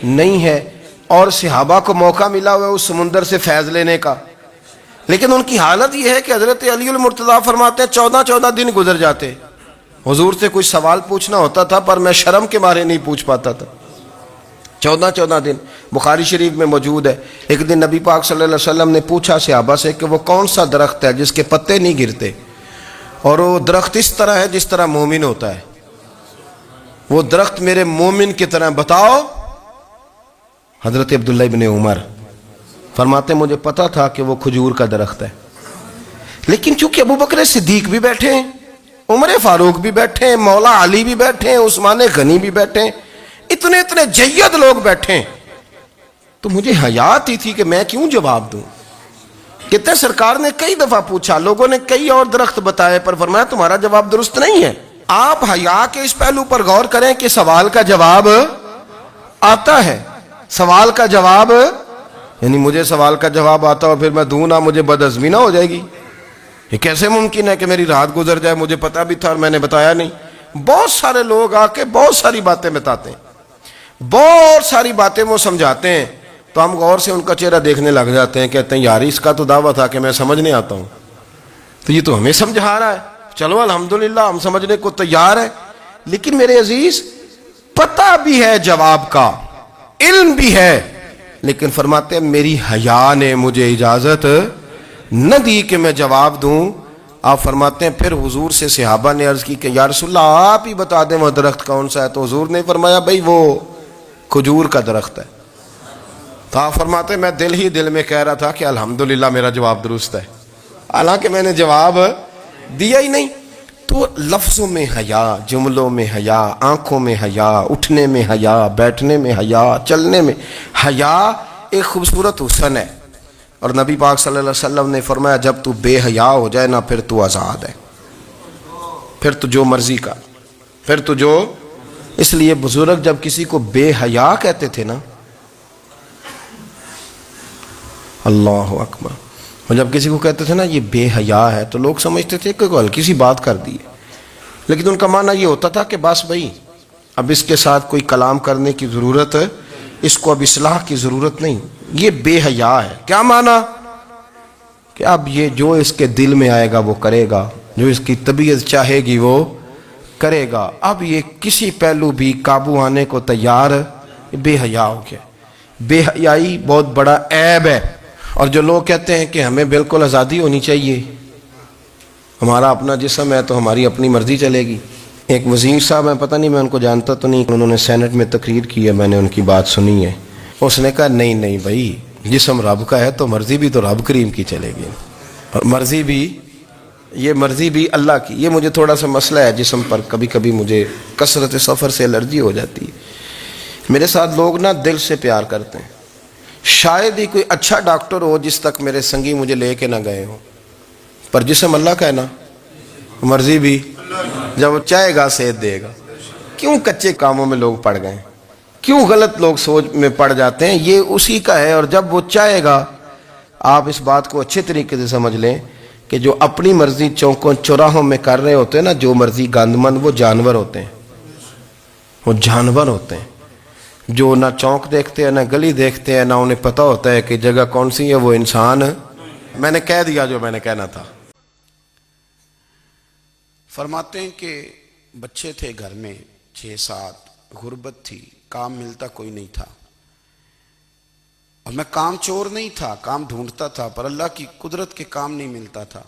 نہیں ہے، اور صحابہ کو موقع ملا ہوا ہے اس سمندر سے فیض لینے کا. لیکن ان کی حالت یہ ہے کہ حضرت علی المرتضیٰ فرماتے ہیں 14 دن گزر جاتے. حضور سے کوئی سوال پوچھنا ہوتا تھا پر میں شرم کے مارے نہیں پوچھ پاتا تھا. 14 دن بخاری شریف میں موجود ہے. ایک دن نبی پاک صلی اللہ علیہ وسلم نے پوچھا صحابہ سے کہ وہ کون سا درخت ہے جس کے پتے نہیں گرتے، اور وہ درخت اس طرح ہے جس طرح مومن ہوتا ہے. وہ درخت میرے مومن کی طرح بتاؤ. حضرت عبداللہ ابن عمر فرماتے مجھے پتا تھا کہ وہ کھجور کا درخت ہے، لیکن چونکہ ابو بکر صدیق بھی بیٹھے ہیں، عمر فاروق بھی بیٹھے ہیں، مولا علی بھی بیٹھے ہیں، عثمان غنی بھی بیٹھے ہیں، اتنے جید لوگ بیٹھے ہیں، تو مجھے حیا آتی تھی کہ میں کیوں جواب دوں. کہتے سرکار نے کئی دفعہ پوچھا، لوگوں نے کئی اور درخت بتائے، پر فرمایا تمہارا جواب درست نہیں ہے. آپ حیا کے اس پہلو پر غور کریں کہ سوال کا جواب آتا ہے. سوال کا جواب، یعنی مجھے سوال کا جواب آتا ہو پھر میں دوں نہ، مجھے بدعزمی نہ ہو جائے گی. یہ کیسے ممکن ہے کہ میری رات گزر جائے، مجھے پتا بھی تھا اور میں نے بتایا نہیں. بہت سارے لوگ آ کے بہت ساری باتیں بتاتے ہیں، بہت ساری باتیں وہ سمجھاتے ہیں، تو ہم غور سے ان کا چہرہ دیکھنے لگ جاتے ہیں، کہتے ہیں یار اس کا تو دعویٰ تھا کہ میں سمجھنے آتا ہوں، تو یہ تو ہمیں سمجھا رہا ہے. چلو الحمدللہ ہم سمجھنے کو تیار ہیں. لیکن میرے عزیز پتہ بھی ہے جواب کا، علم بھی ہے، لیکن فرماتے ہیں میری حیا نے مجھے اجازت نہ دی کہ میں جواب دوں. آپ فرماتے ہیں پھر حضور سے صحابہ نے عرض کی کہ یا رسول اللہ آپ ہی بتا دیں وہ درخت کون سا ہے. تو حضور نے فرمایا بھئی وہ کھجور کا درخت ہے. تو آپ فرماتے ہیں میں دل میں کہہ رہا تھا کہ الحمدللہ میرا جواب درست ہے، حالانکہ میں نے جواب دیا ہی نہیں. تو لفظوں میں حیا، جملوں میں حیا، آنکھوں میں حیا، اٹھنے میں حیا، بیٹھنے میں حیا، چلنے میں حیا ایک خوبصورت حسن ہے. اور نبی پاک صلی اللہ علیہ وسلم نے فرمایا جب تو بے حیا ہو جائے نا پھر تو آزاد ہے، پھر تو جو مرضی کا، پھر تو جو. اس لیے بزرگ جب کسی کو بے حیا کہتے تھے نا، اللہ اکبر، اور جب کسی کو کہتے تھے نا یہ بے حیا ہے تو لوگ سمجھتے تھے کہ ہلکی سی بات کر دی ہے، لیکن ان کا معنی یہ ہوتا تھا کہ بس بھائی اب اس کے ساتھ کوئی کلام کرنے کی ضرورت ہے، اس کو اب اصلاح کی ضرورت نہیں، یہ بے حیا ہے. کیا معنی؟ کہ اب یہ جو اس کے دل میں آئے گا وہ کرے گا، جو اس کی طبیعت چاہے گی وہ کرے گا. اب یہ کسی پہلو بھی قابو آنے کو تیار بے حیا ہو گیا. بے حیائی بہت بڑا عیب ہے. اور جو لوگ کہتے ہیں کہ ہمیں بالکل آزادی ہونی چاہیے, ہمارا اپنا جسم ہے تو ہماری اپنی مرضی چلے گی. ایک وزیر صاحب ہیں, پتہ نہیں میں ان کو جانتا تو نہیں, انہوں نے سینٹ میں تقریر کی ہے, میں نے ان کی بات سنی ہے. اس نے کہا نہیں بھائی, جسم رب کا ہے تو مرضی بھی تو رب کریم کی چلے گی, اور مرضی بھی اللہ کی. یہ مجھے تھوڑا سا مسئلہ ہے جسم پر, کبھی کبھی مجھے کثرت سفر سے الرجی ہو جاتی ہے. میرے ساتھ لوگ نا دل سے پیار کرتے ہیں. شاید ہی کوئی اچھا ڈاکٹر ہو جس تک میرے سنگی مجھے لے کے نہ گئے ہوں, پر جسم اللہ کا ہے نا, مرضی بھی جب وہ چاہے گا صحت دے گا. کیوں کچے کاموں میں لوگ پڑ گئے, کیوں غلط لوگ سوچ میں پڑ جاتے ہیں؟ یہ اسی کا ہے. اور جب وہ چاہے گا, آپ اس بات کو اچھے طریقے سے سمجھ لیں کہ جو اپنی مرضی چوکوں چوراہوں میں کر رہے ہوتے ہیں نا, جو مرضی گاندمند, وہ جانور ہوتے ہیں. وہ جانور ہوتے ہیں جو نہ چونک دیکھتے ہیں, نہ گلی دیکھتے ہیں, نہ انہیں پتہ ہوتا ہے کہ جگہ کون سی ہے. وہ انسان, میں نے کہہ دیا جو میں نے کہنا تھا. فرماتے ہیں کہ بچے تھے گھر میں 6-7, غربت تھی, کام ملتا کوئی نہیں تھا, اور میں کام چور نہیں تھا, کام ڈھونڈتا تھا, پر اللہ کی قدرت کے کام نہیں ملتا تھا.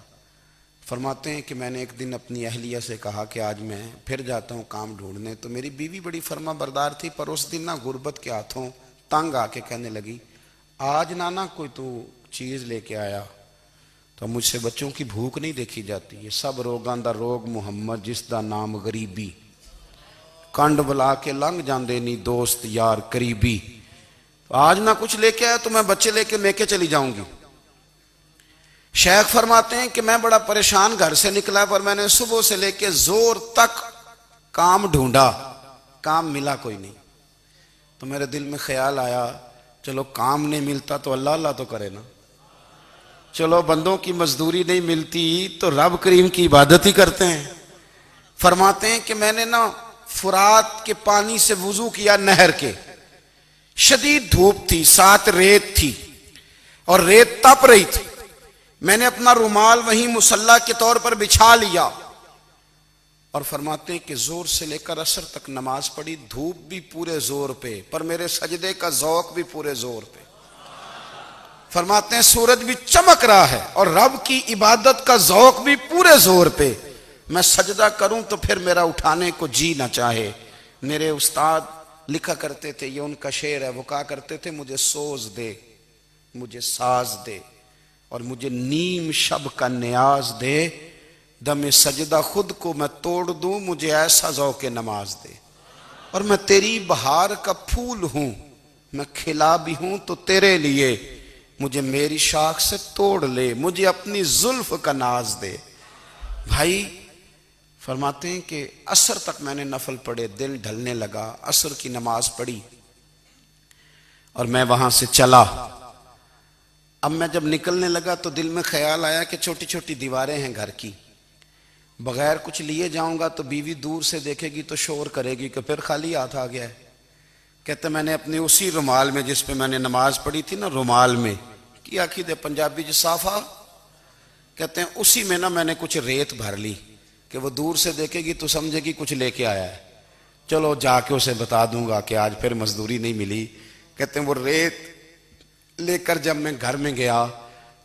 فرماتے ہیں کہ میں نے ایک دن اپنی اہلیہ سے کہا کہ آج میں پھر جاتا ہوں کام ڈھونڈنے. تو میری بیوی بڑی فرما بردار تھی, پر اس دن نہ غربت کے ہاتھوں تنگ آ کے کہنے لگی, آج نانا کوئی تو چیز لے کے آیا. تو مجھ سے بچوں کی بھوک نہیں دیکھی جاتی. یہ سب روگاں دا روگ محمد, جس دا نام غریبی, کنڈ بلا کے لنگ جاندے نہیں دوست یار قریبی. آج نہ کچھ لے کے آیا تو میں بچے لے کے میکے چلی جاؤں گی. شیخ فرماتے ہیں کہ میں بڑا پریشان گھر سے نکلا, پر میں نے صبح سے لے کے زور تک کام ڈھونڈا, کام ملا کوئی نہیں. تو میرے دل میں خیال آیا, چلو کام نہیں ملتا تو اللہ تو کرے نا, چلو بندوں کی مزدوری نہیں ملتی تو رب کریم کی عبادت ہی کرتے ہیں. فرماتے ہیں کہ میں نے نا فرات کے پانی سے وضو کیا, نہر کے, شدید دھوپ تھی, ساتھ ریت تھی, اور ریت تپ رہی تھی. میں نے اپنا رومال وہیں مصلی کے طور پر بچھا لیا, اور فرماتے ہیں کہ زور سے لے کر عصر تک نماز پڑھی. دھوپ بھی پورے زور پہ, پر میرے سجدے کا ذوق بھی پورے زور پہ. فرماتے ہیں سورج بھی چمک رہا ہے, اور رب کی عبادت کا ذوق بھی پورے زور پہ. میں سجدہ کروں تو پھر میرا اٹھانے کو جی نہ چاہے. میرے استاد لکھا کرتے تھے, یہ ان کا شعر ہے, وہ کہا کرتے تھے, مجھے سوز دے, مجھے ساز دے, اور مجھے نیم شب کا نیاز دے. دم سجدہ خود کو میں توڑ دوں, مجھے ایسا ذوق نماز دے. اور میں تیری بہار کا پھول ہوں, میں کھلا بھی ہوں تو تیرے لیے, مجھے میری شاخ سے توڑ لے, مجھے اپنی زلف کا ناز دے. بھائی فرماتے ہیں کہ عصر تک میں نے نفل پڑھے, دل ڈھلنے لگا, عصر کی نماز پڑھی, اور میں وہاں سے چلا. اب میں جب نکلنے لگا تو دل میں خیال آیا کہ چھوٹی چھوٹی دیواریں ہیں گھر کی, بغیر کچھ لیے جاؤں گا تو بیوی دور سے دیکھے گی تو شور کرے گی کہ پھر خالی ہاتھ آ گیا ہے. کہتے میں نے اپنے اسی رومال میں جس پہ میں نے نماز پڑھی تھی نا, رومال میں کی آخی دے پنجابی جو صافہ کہتے ہیں, اسی میں نا میں نے کچھ ریت بھر لی کہ وہ دور سے دیکھے گی تو سمجھے گی کچھ لے کے آیا ہے. چلو جا کے اسے بتا دوں گا کہ آج پھر مزدوری نہیں ملی. کہتے ہیں وہ ریت لے کر جب میں گھر میں گیا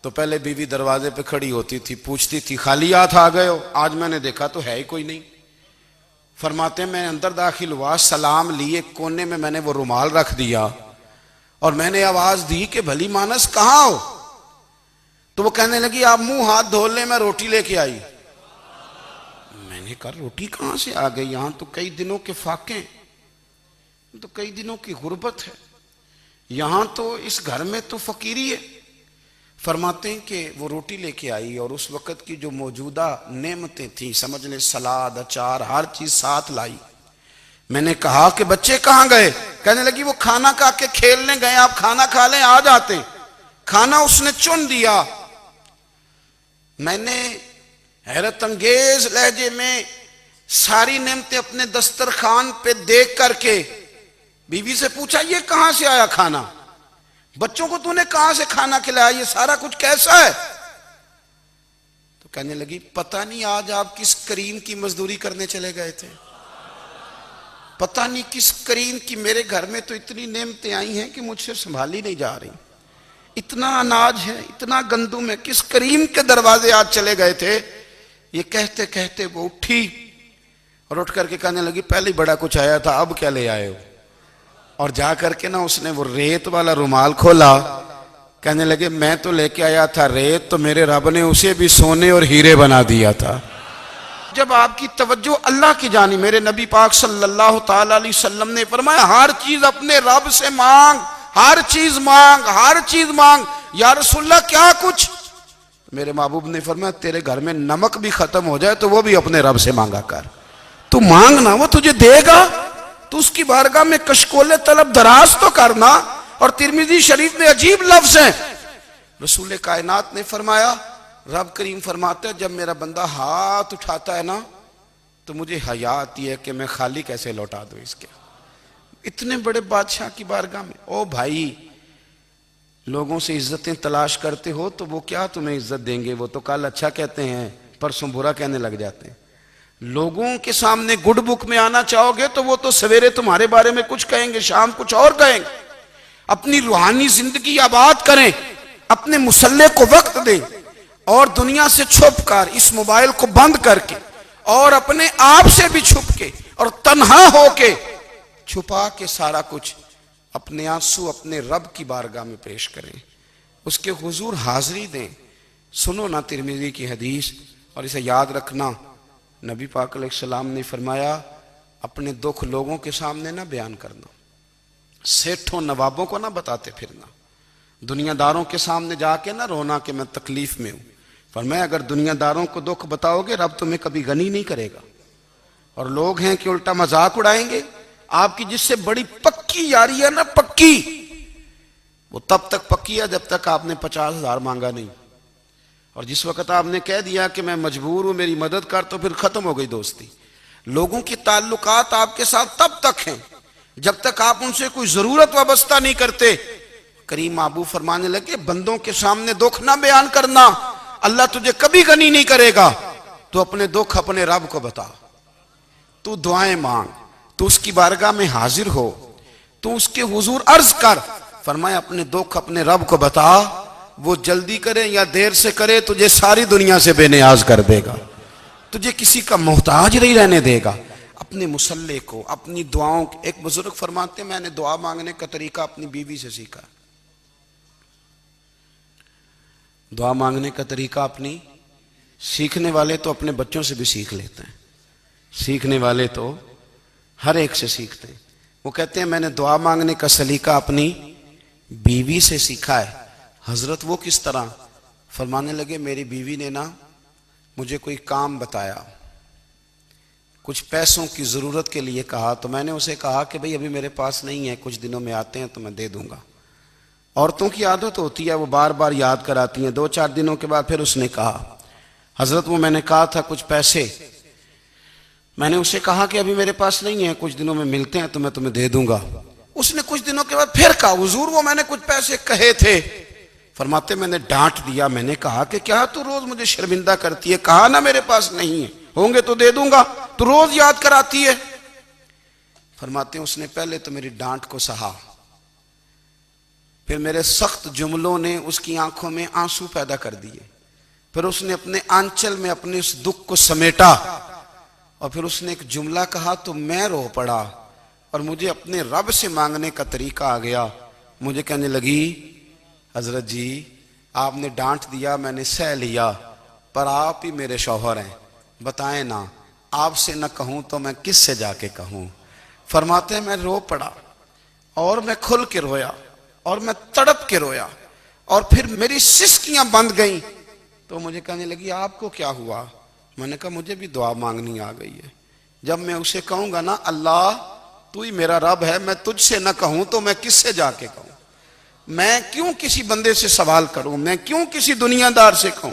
تو پہلے بیوی دروازے پہ کھڑی ہوتی تھی, پوچھتی تھی خالی ہاتھ آ گئے ہو؟ آج میں نے دیکھا تو ہے ہی کوئی نہیں. فرماتے ہیں میں اندر داخل ہوا, سلام لیے, کونے میں نے وہ رومال رکھ دیا, اور میں نے آواز دی کہ بھلی مانس کہاں ہو؟ تو وہ کہنے لگی آپ منہ ہاتھ دھو لیں, میں روٹی لے کے آئی. میں نے کہا روٹی کہاں سے آ گئی؟ یہاں تو کئی دنوں کے فاقے, تو کئی دنوں کی غربت ہے, یہاں تو اس گھر میں تو فقیری ہے. فرماتے ہیں کہ وہ روٹی لے کے آئی, اور اس وقت کی جو موجودہ نعمتیں تھیں, سمجھ لیں سلاد, اچار, ہر چیز ساتھ لائی. میں نے کہا کہ بچے کہاں گئے؟ کہنے لگی وہ کھانا کھا کے کھیلنے گئے, آپ کھانا کھا لیں آ جاتے. کھانا اس نے چن دیا. میں نے حیرت انگیز لہجے میں ساری نعمتیں اپنے دسترخوان پہ دیکھ کر کے بیوی سے پوچھا یہ کہاں سے آیا کھانا؟ بچوں کو تو نے کہاں سے کھانا کھلایا؟ یہ سارا کچھ کیسا ہے؟ تو کہنے لگی پتہ نہیں آج آپ کس کریم کی مزدوری کرنے چلے گئے تھے، پتہ نہیں کس کریم کی، میرے گھر میں تو اتنی نعمتیں آئی ہیں کہ مجھ سے سنبھالی نہیں جا رہی، اتنا اناج ہے، اتنا گندم ہے، کس کریم کے دروازے آج چلے گئے تھے۔ یہ کہتے کہتے وہ اٹھی اور اٹھ کر کے کہنے لگی پہلے ہی بڑا کچھ آیا تھا، اب کیا لے آئے ہو؟ اور جا کر کے نا اس نے وہ ریت والا رومال کھولا، کہنے لگے میں تو لے کے آیا تھا ریت، تو میرے رب نے اسے بھی سونے اور ہیرے بنا دیا تھا۔ جب آپ کی توجہ اللہ کی جانب، میرے نبی پاک صلی اللہ تعالی علیہ وسلم نے فرمایا ہر چیز اپنے رب سے مانگ، ہر چیز مانگ، ہر چیز مانگ۔ یا رسول اللہ کیا کچھ؟ میرے محبوب نے فرمایا تیرے گھر میں نمک بھی ختم ہو جائے تو وہ بھی اپنے رب سے مانگا کر، تو مانگنا وہ تجھے دے گا، تو اس کی بارگاہ میں کشکول طلب دراز تو کرنا۔ اور ترمذی شریف میں عجیب لفظ ہیں، رسول کائنات نے فرمایا، رب کریم فرماتا ہے جب میرا بندہ ہاتھ اٹھاتا ہے نا تو مجھے حیا آتی ہے کہ میں خالی کیسے لوٹا دوں اس کے۔ اتنے بڑے بادشاہ کی بارگاہ میں، او بھائی لوگوں سے عزتیں تلاش کرتے ہو تو وہ کیا تمہیں عزت دیں گے؟ وہ تو کل اچھا کہتے ہیں پرسوں برا کہنے لگ جاتے ہیں۔ لوگوں کے سامنے گڈ بک میں آنا چاہو گے تو وہ تو سویرے تمہارے بارے میں کچھ کہیں گے، شام کچھ اور کہیں گے۔ اپنی روحانی زندگی آباد کریں، اپنے مسلح کو وقت دیں، اور دنیا سے چھپ کر اس موبائل کو بند کر کے اور اپنے آپ سے بھی چھپ کے اور تنہا ہو کے چھپا کے سارا کچھ اپنے آنسو اپنے رب کی بارگاہ میں پیش کریں، اس کے حضور حاضری دیں۔ سنو نا ترمذی کی حدیث، اور اسے یاد رکھنا، نبی پاک علیہ السلام نے فرمایا اپنے دکھ لوگوں کے سامنے نہ بیان کرنا، سیٹھوں نوابوں کو نہ بتاتے پھرنا، دنیا داروں کے سامنے جا کے نہ رونا کہ میں تکلیف میں ہوں۔ فرمایا اگر دنیا داروں کو دکھ بتاؤ گے رب تمہیں کبھی غنی نہیں کرے گا، اور لوگ ہیں کہ الٹا مذاق اڑائیں گے۔ آپ کی جس سے بڑی پکی یاری ہے نا، پکی، وہ تب تک پکی ہے جب تک آپ نے 50,000 مانگا نہیں، اور جس وقت آپ نے کہہ دیا کہ میں مجبور ہوں میری مدد کر تو پھر ختم ہو گئی دوستی۔ لوگوں کی تعلقات آپ کے ساتھ تب تک ہیں جب تک آپ ان سے کوئی ضرورت وابستہ نہیں کرتے۔ کریم محبوب فرمانے لگے بندوں کے سامنے دکھ نہ بیان کرنا، اللہ تجھے کبھی غنی نہیں کرے گا۔ تو اپنے دکھ اپنے رب کو بتا، تو دعائیں مانگ، تو اس کی بارگاہ میں حاضر ہو، تو اس کے حضور عرض کر۔ فرمایا اپنے دکھ اپنے رب کو بتا، وہ جلدی کرے یا دیر سے کرے تجھے ساری دنیا سے بے نیاز کر دے گا، تجھے کسی کا محتاج نہیں رہنے دے گا۔ اپنے مسلح کو، اپنی دعاؤں، ایک بزرگ فرماتے ہیں میں نے دعا مانگنے کا طریقہ اپنی بیوی سے سیکھا، دعا مانگنے کا طریقہ اپنی، سیکھنے والے تو اپنے بچوں سے بھی سیکھ لیتے ہیں، سیکھنے والے تو ہر ایک سے سیکھتے ہیں۔ وہ کہتے ہیں میں نے دعا مانگنے کا سلیقہ اپنی بیوی سے سیکھا ہے۔ حضرت وہ کس طرح؟ فرمانے لگے میری بیوی نے نا مجھے کوئی کام بتایا، کچھ پیسوں کی ضرورت کے لیے کہا، تو میں نے اسے کہا کہ بھئی ابھی میرے پاس نہیں ہے، کچھ دنوں میں آتے ہیں تو میں دے دوں گا۔ عورتوں کی عادت ہوتی ہے وہ بار بار یاد کراتی ہیں، 2-4 دنوں کے بعد پھر اس نے کہا حضرت وہ میں نے کہا تھا کچھ پیسے، میں نے اسے کہا کہ ابھی میرے پاس نہیں ہے، کچھ دنوں میں ملتے ہیں تو میں تمہیں دے دوں گا۔ اس نے کچھ دنوں کے بعد پھر کہا حضور وہ میں نے کچھ پیسے کہے تھے۔ فرماتے میں نے ڈانٹ دیا، میں نے کہا کہ کیا تو روز مجھے شرمندہ کرتی ہے، کہا نا میرے پاس نہیں ہے، ہوں گے تو دے دوں گا، تو روز یاد کراتی ہے۔ فرماتے ہیں اس نے پہلے تو میری ڈانٹ کو سہا، پھر میرے سخت جملوں نے اس کی آنکھوں میں آنسو پیدا کر دیے، پھر اس نے اپنے آنچل میں اپنے اس دکھ کو سمیٹا، اور پھر اس نے ایک جملہ کہا تو میں رو پڑا، اور مجھے اپنے رب سے مانگنے کا طریقہ آ گیا۔ مجھے کہنے لگی حضرت جی آپ نے ڈانٹ دیا میں نے سہ لیا، پر آپ ہی میرے شوہر ہیں، بتائیں نا آپ سے نہ کہوں تو میں کس سے جا کے کہوں۔ فرماتے ہیں میں رو پڑا، اور میں کھل کے رویا، اور میں تڑپ کے رویا، اور پھر میری سسکیاں بند گئیں۔ تو مجھے کہنے لگی آپ کو کیا ہوا؟ میں نے کہا مجھے بھی دعا مانگنی آ گئی ہے۔ جب میں اسے کہوں گا نا اللہ تو ہی میرا رب ہے، میں تجھ سے نہ کہوں تو میں کس سے جا کے کہوں؟ میں کیوں کسی بندے سے سوال کروں؟ میں کیوں کسی دنیا دار سے کہوں؟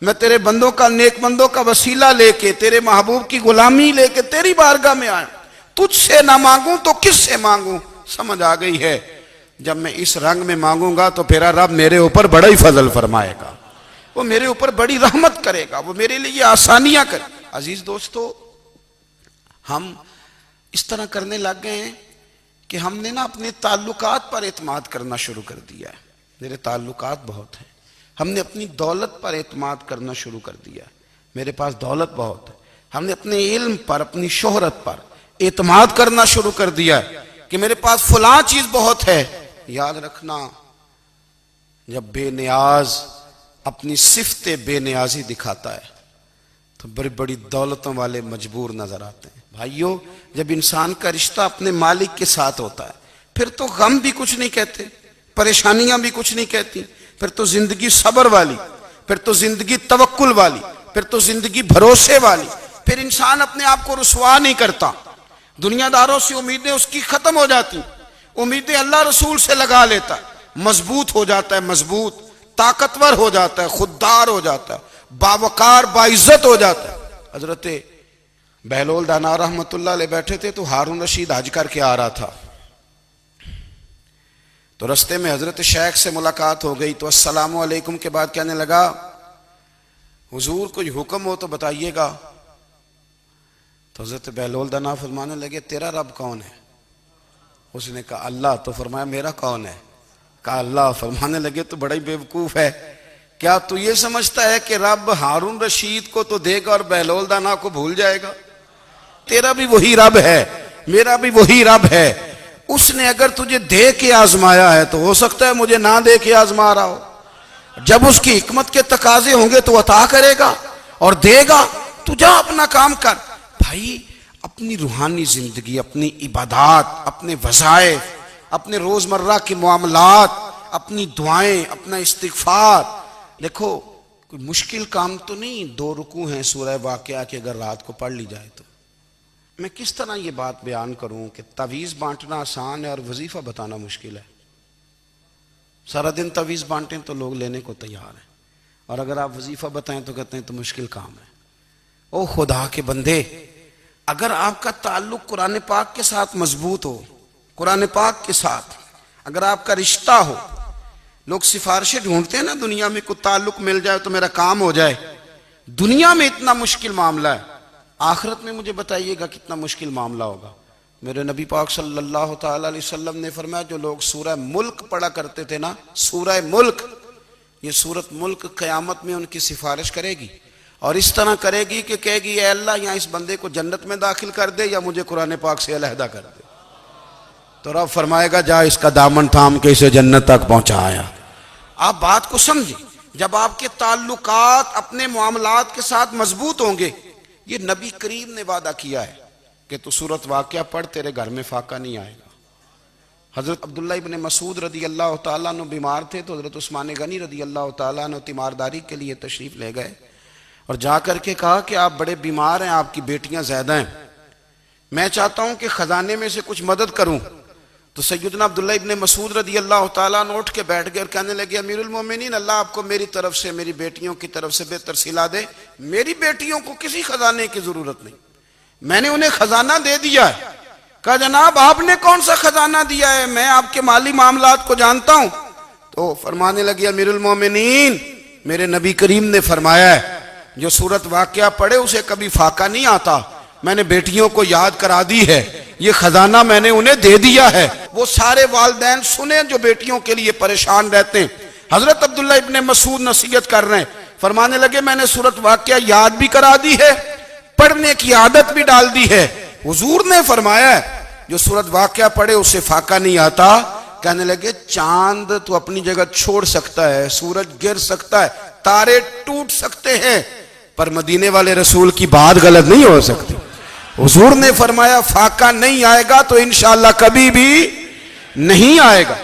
میں تیرے بندوں کا، نیک بندوں کا وسیلہ لے کے، تیرے محبوب کی غلامی لے کے تیری بارگاہ میں آیا، تجھ سے نہ مانگوں تو کس سے مانگوں؟ سمجھ آ گئی ہے جب میں اس رنگ میں مانگوں گا تو پھر رب میرے اوپر بڑا ہی فضل فرمائے گا، وہ میرے اوپر بڑی رحمت کرے گا، وہ میرے لیے آسانیاں کرے۔ عزیز دوستو، ہم اس طرح کرنے لگ گئے ہیں کہ ہم نے نا اپنے تعلقات پر اعتماد کرنا شروع کر دیا ہے۔ میرے تعلقات بہت ہیں، ہم نے اپنی دولت پر اعتماد کرنا شروع کر دیا ہے، میرے پاس دولت بہت ہے۔ ہم نے اپنے علم پر، اپنی شہرت پر اعتماد کرنا شروع کر دیا ہے کہ میرے پاس فلاں چیز بہت ہے۔ یاد رکھنا، جب بے نیاز اپنی صفت بے نیازی دکھاتا ہے تو بڑی بڑی دولتوں والے مجبور نظر آتے ہیں۔ بھائیو، جب انسان کا رشتہ اپنے مالک کے ساتھ ہوتا ہے پھر تو غم بھی کچھ نہیں کہتے، پریشانیاں بھی کچھ نہیں کہتی، پھر تو زندگی صبر والی، پھر تو زندگی توکل والی، پھر تو زندگی بھروسے والی، پھر انسان اپنے آپ کو رسوا نہیں کرتا۔ دنیا داروں سے امیدیں اس کی ختم ہو جاتی، امیدیں اللہ رسول سے لگا لیتا ہے، مضبوط ہو جاتا ہے، مضبوط، طاقتور ہو جاتا ہے، خوددار ہو جاتا ہے، باوقار باعزت ہو جاتا ہے۔ حضرت بہلول دانا رحمت اللہ علیہ بیٹھے تھے تو ہارون رشید حج کر کے آ رہا تھا، تو رستے میں حضرت شیخ سے ملاقات ہو گئی تو السلام علیکم کے بعد کہنے لگا، حضور کوئی حکم ہو تو بتائیے گا۔ تو حضرت بہلول دانا فرمانے لگے، تیرا رب کون ہے؟ اس نے کہا اللہ۔ تو فرمایا میرا کون ہے؟ کہا اللہ۔ فرمانے لگے تو بڑا ہی بیوقوف ہے، کیا تو یہ سمجھتا ہے کہ رب ہارون رشید کو تو دے گا اور بہلول دانا کو بھول جائے گا؟ تیرا بھی وہی رب ہے، میرا بھی وہی رب ہے۔ اس نے اگر تجھے دے کے آزمایا ہے تو ہو سکتا ہے مجھے نہ دے کے آزما رہا ہو۔ جب اس کی حکمت کے تقاضے ہوں گے تو عطا کرے گا اور دے گا، تو جا اپنا کام کر۔ بھائی، اپنی روحانی زندگی، اپنی عبادات، اپنے وظائف، اپنے روزمرہ کے معاملات، اپنی دعائیں، اپنا استغفار، دیکھو کوئی مشکل کام تو نہیں، 2 رکوع ہیں سورہ واقعہ کے، اگر رات کو پڑھ لی جائے تو۔ میں کس طرح یہ بات بیان کروں کہ تعویذ بانٹنا آسان ہے اور وظیفہ بتانا مشکل ہے۔ سارا دن تعویذ بانٹیں تو لوگ لینے کو تیار ہیں، اور اگر آپ وظیفہ بتائیں تو کہتے ہیں تو مشکل کام ہے۔ او خدا کے بندے، اگر آپ کا تعلق قرآن پاک کے ساتھ مضبوط ہو، قرآن پاک کے ساتھ اگر آپ کا رشتہ ہو، لوگ سفارشیں ڈھونڈتے ہیں نا دنیا میں، کوئی تعلق مل جائے تو میرا کام ہو جائے۔ دنیا میں اتنا مشکل معاملہ ہے، آخرت میں مجھے بتائیے گا کتنا مشکل معاملہ ہوگا۔ میرے نبی پاک صلی اللہ تعالی علیہ وسلم نے فرمایا، جو لوگ سورہ ملک پڑھا کرتے تھے نا، سورہ ملک، یہ سورت ملک قیامت میں ان کی سفارش کرے گی، اور اس طرح کرے گی کہ کہے گی اے اللہ یہاں اس بندے کو جنت میں داخل کر دے یا مجھے قرآن پاک سے علیحدہ کر دے۔ تو رب فرمائے گا جا اس کا دامن تھام کے اسے جنت تک پہنچایا۔ آپ بات کو سمجھیں، جب آپ کے تعلقات اپنے معاملات کے ساتھ مضبوط ہوں گے، یہ نبی کریم نے وعدہ کیا ہے کہ تو سورت واقعہ پڑھ، تیرے گھر میں فاقہ نہیں آئے گا۔ حضرت عبداللہ ابن مسعود رضی اللہ تعالیٰ عنہ بیمار تھے تو حضرت عثمان غنی رضی اللہ تعالیٰ عنہ تیمارداری کے لیے تشریف لے گئے اور جا کر کے کہا کہ آپ بڑے بیمار ہیں، آپ کی بیٹیاں زیادہ ہیں، میں چاہتا ہوں کہ خزانے میں سے کچھ مدد کروں۔ تو سیدنا عبداللہ ابن مسعود رضی اللہ تعالیٰ عنہ اٹھ کے بیٹھ گئے اور کہنے لگے، امیر المومنین، اللہ آپ کو میری طرف سے، میری بیٹیوں کی طرف سے بہتر صلہ دے، میری بیٹیوں کو کسی خزانے کی ضرورت نہیں، میں نے انہیں خزانہ دے دیا ہے۔ کہا جناب آپ نے کون سا خزانہ دیا ہے، میں آپ کے مالی معاملات کو جانتا ہوں۔ تو فرمانے لگے، امیر المومنین، میرے نبی کریم نے فرمایا ہے جو سورت واقعہ پڑھے اسے کبھی فاقہ نہیں آتا، میں نے بیٹیوں کو یاد کرا دی ہے، یہ خزانہ میں نے انہیں دے دیا ہے۔ وہ سارے والدین سنیں جو بیٹیوں کے لیے پریشان رہتے ہیں۔ حضرت عبداللہ ابن مسعود نصیحت کر رہے ہیں، فرمانے لگے میں نے سورت واقعہ یاد بھی کرا دی ہے، پڑھنے کی عادت بھی ڈال دی ہے۔ حضور نے فرمایا ہے جو سورت واقعہ پڑھے اسے فاقہ نہیں آتا۔ کہنے لگے چاند تو اپنی جگہ چھوڑ سکتا ہے، سورج گر سکتا ہے، تارے ٹوٹ سکتے ہیں، پر مدینے والے رسول کی بات غلط نہیں ہو سکتی۔ حضور نے فرمایا فاقہ نہیں آئے گا تو انشاءاللہ کبھی بھی نہیں آئے گا۔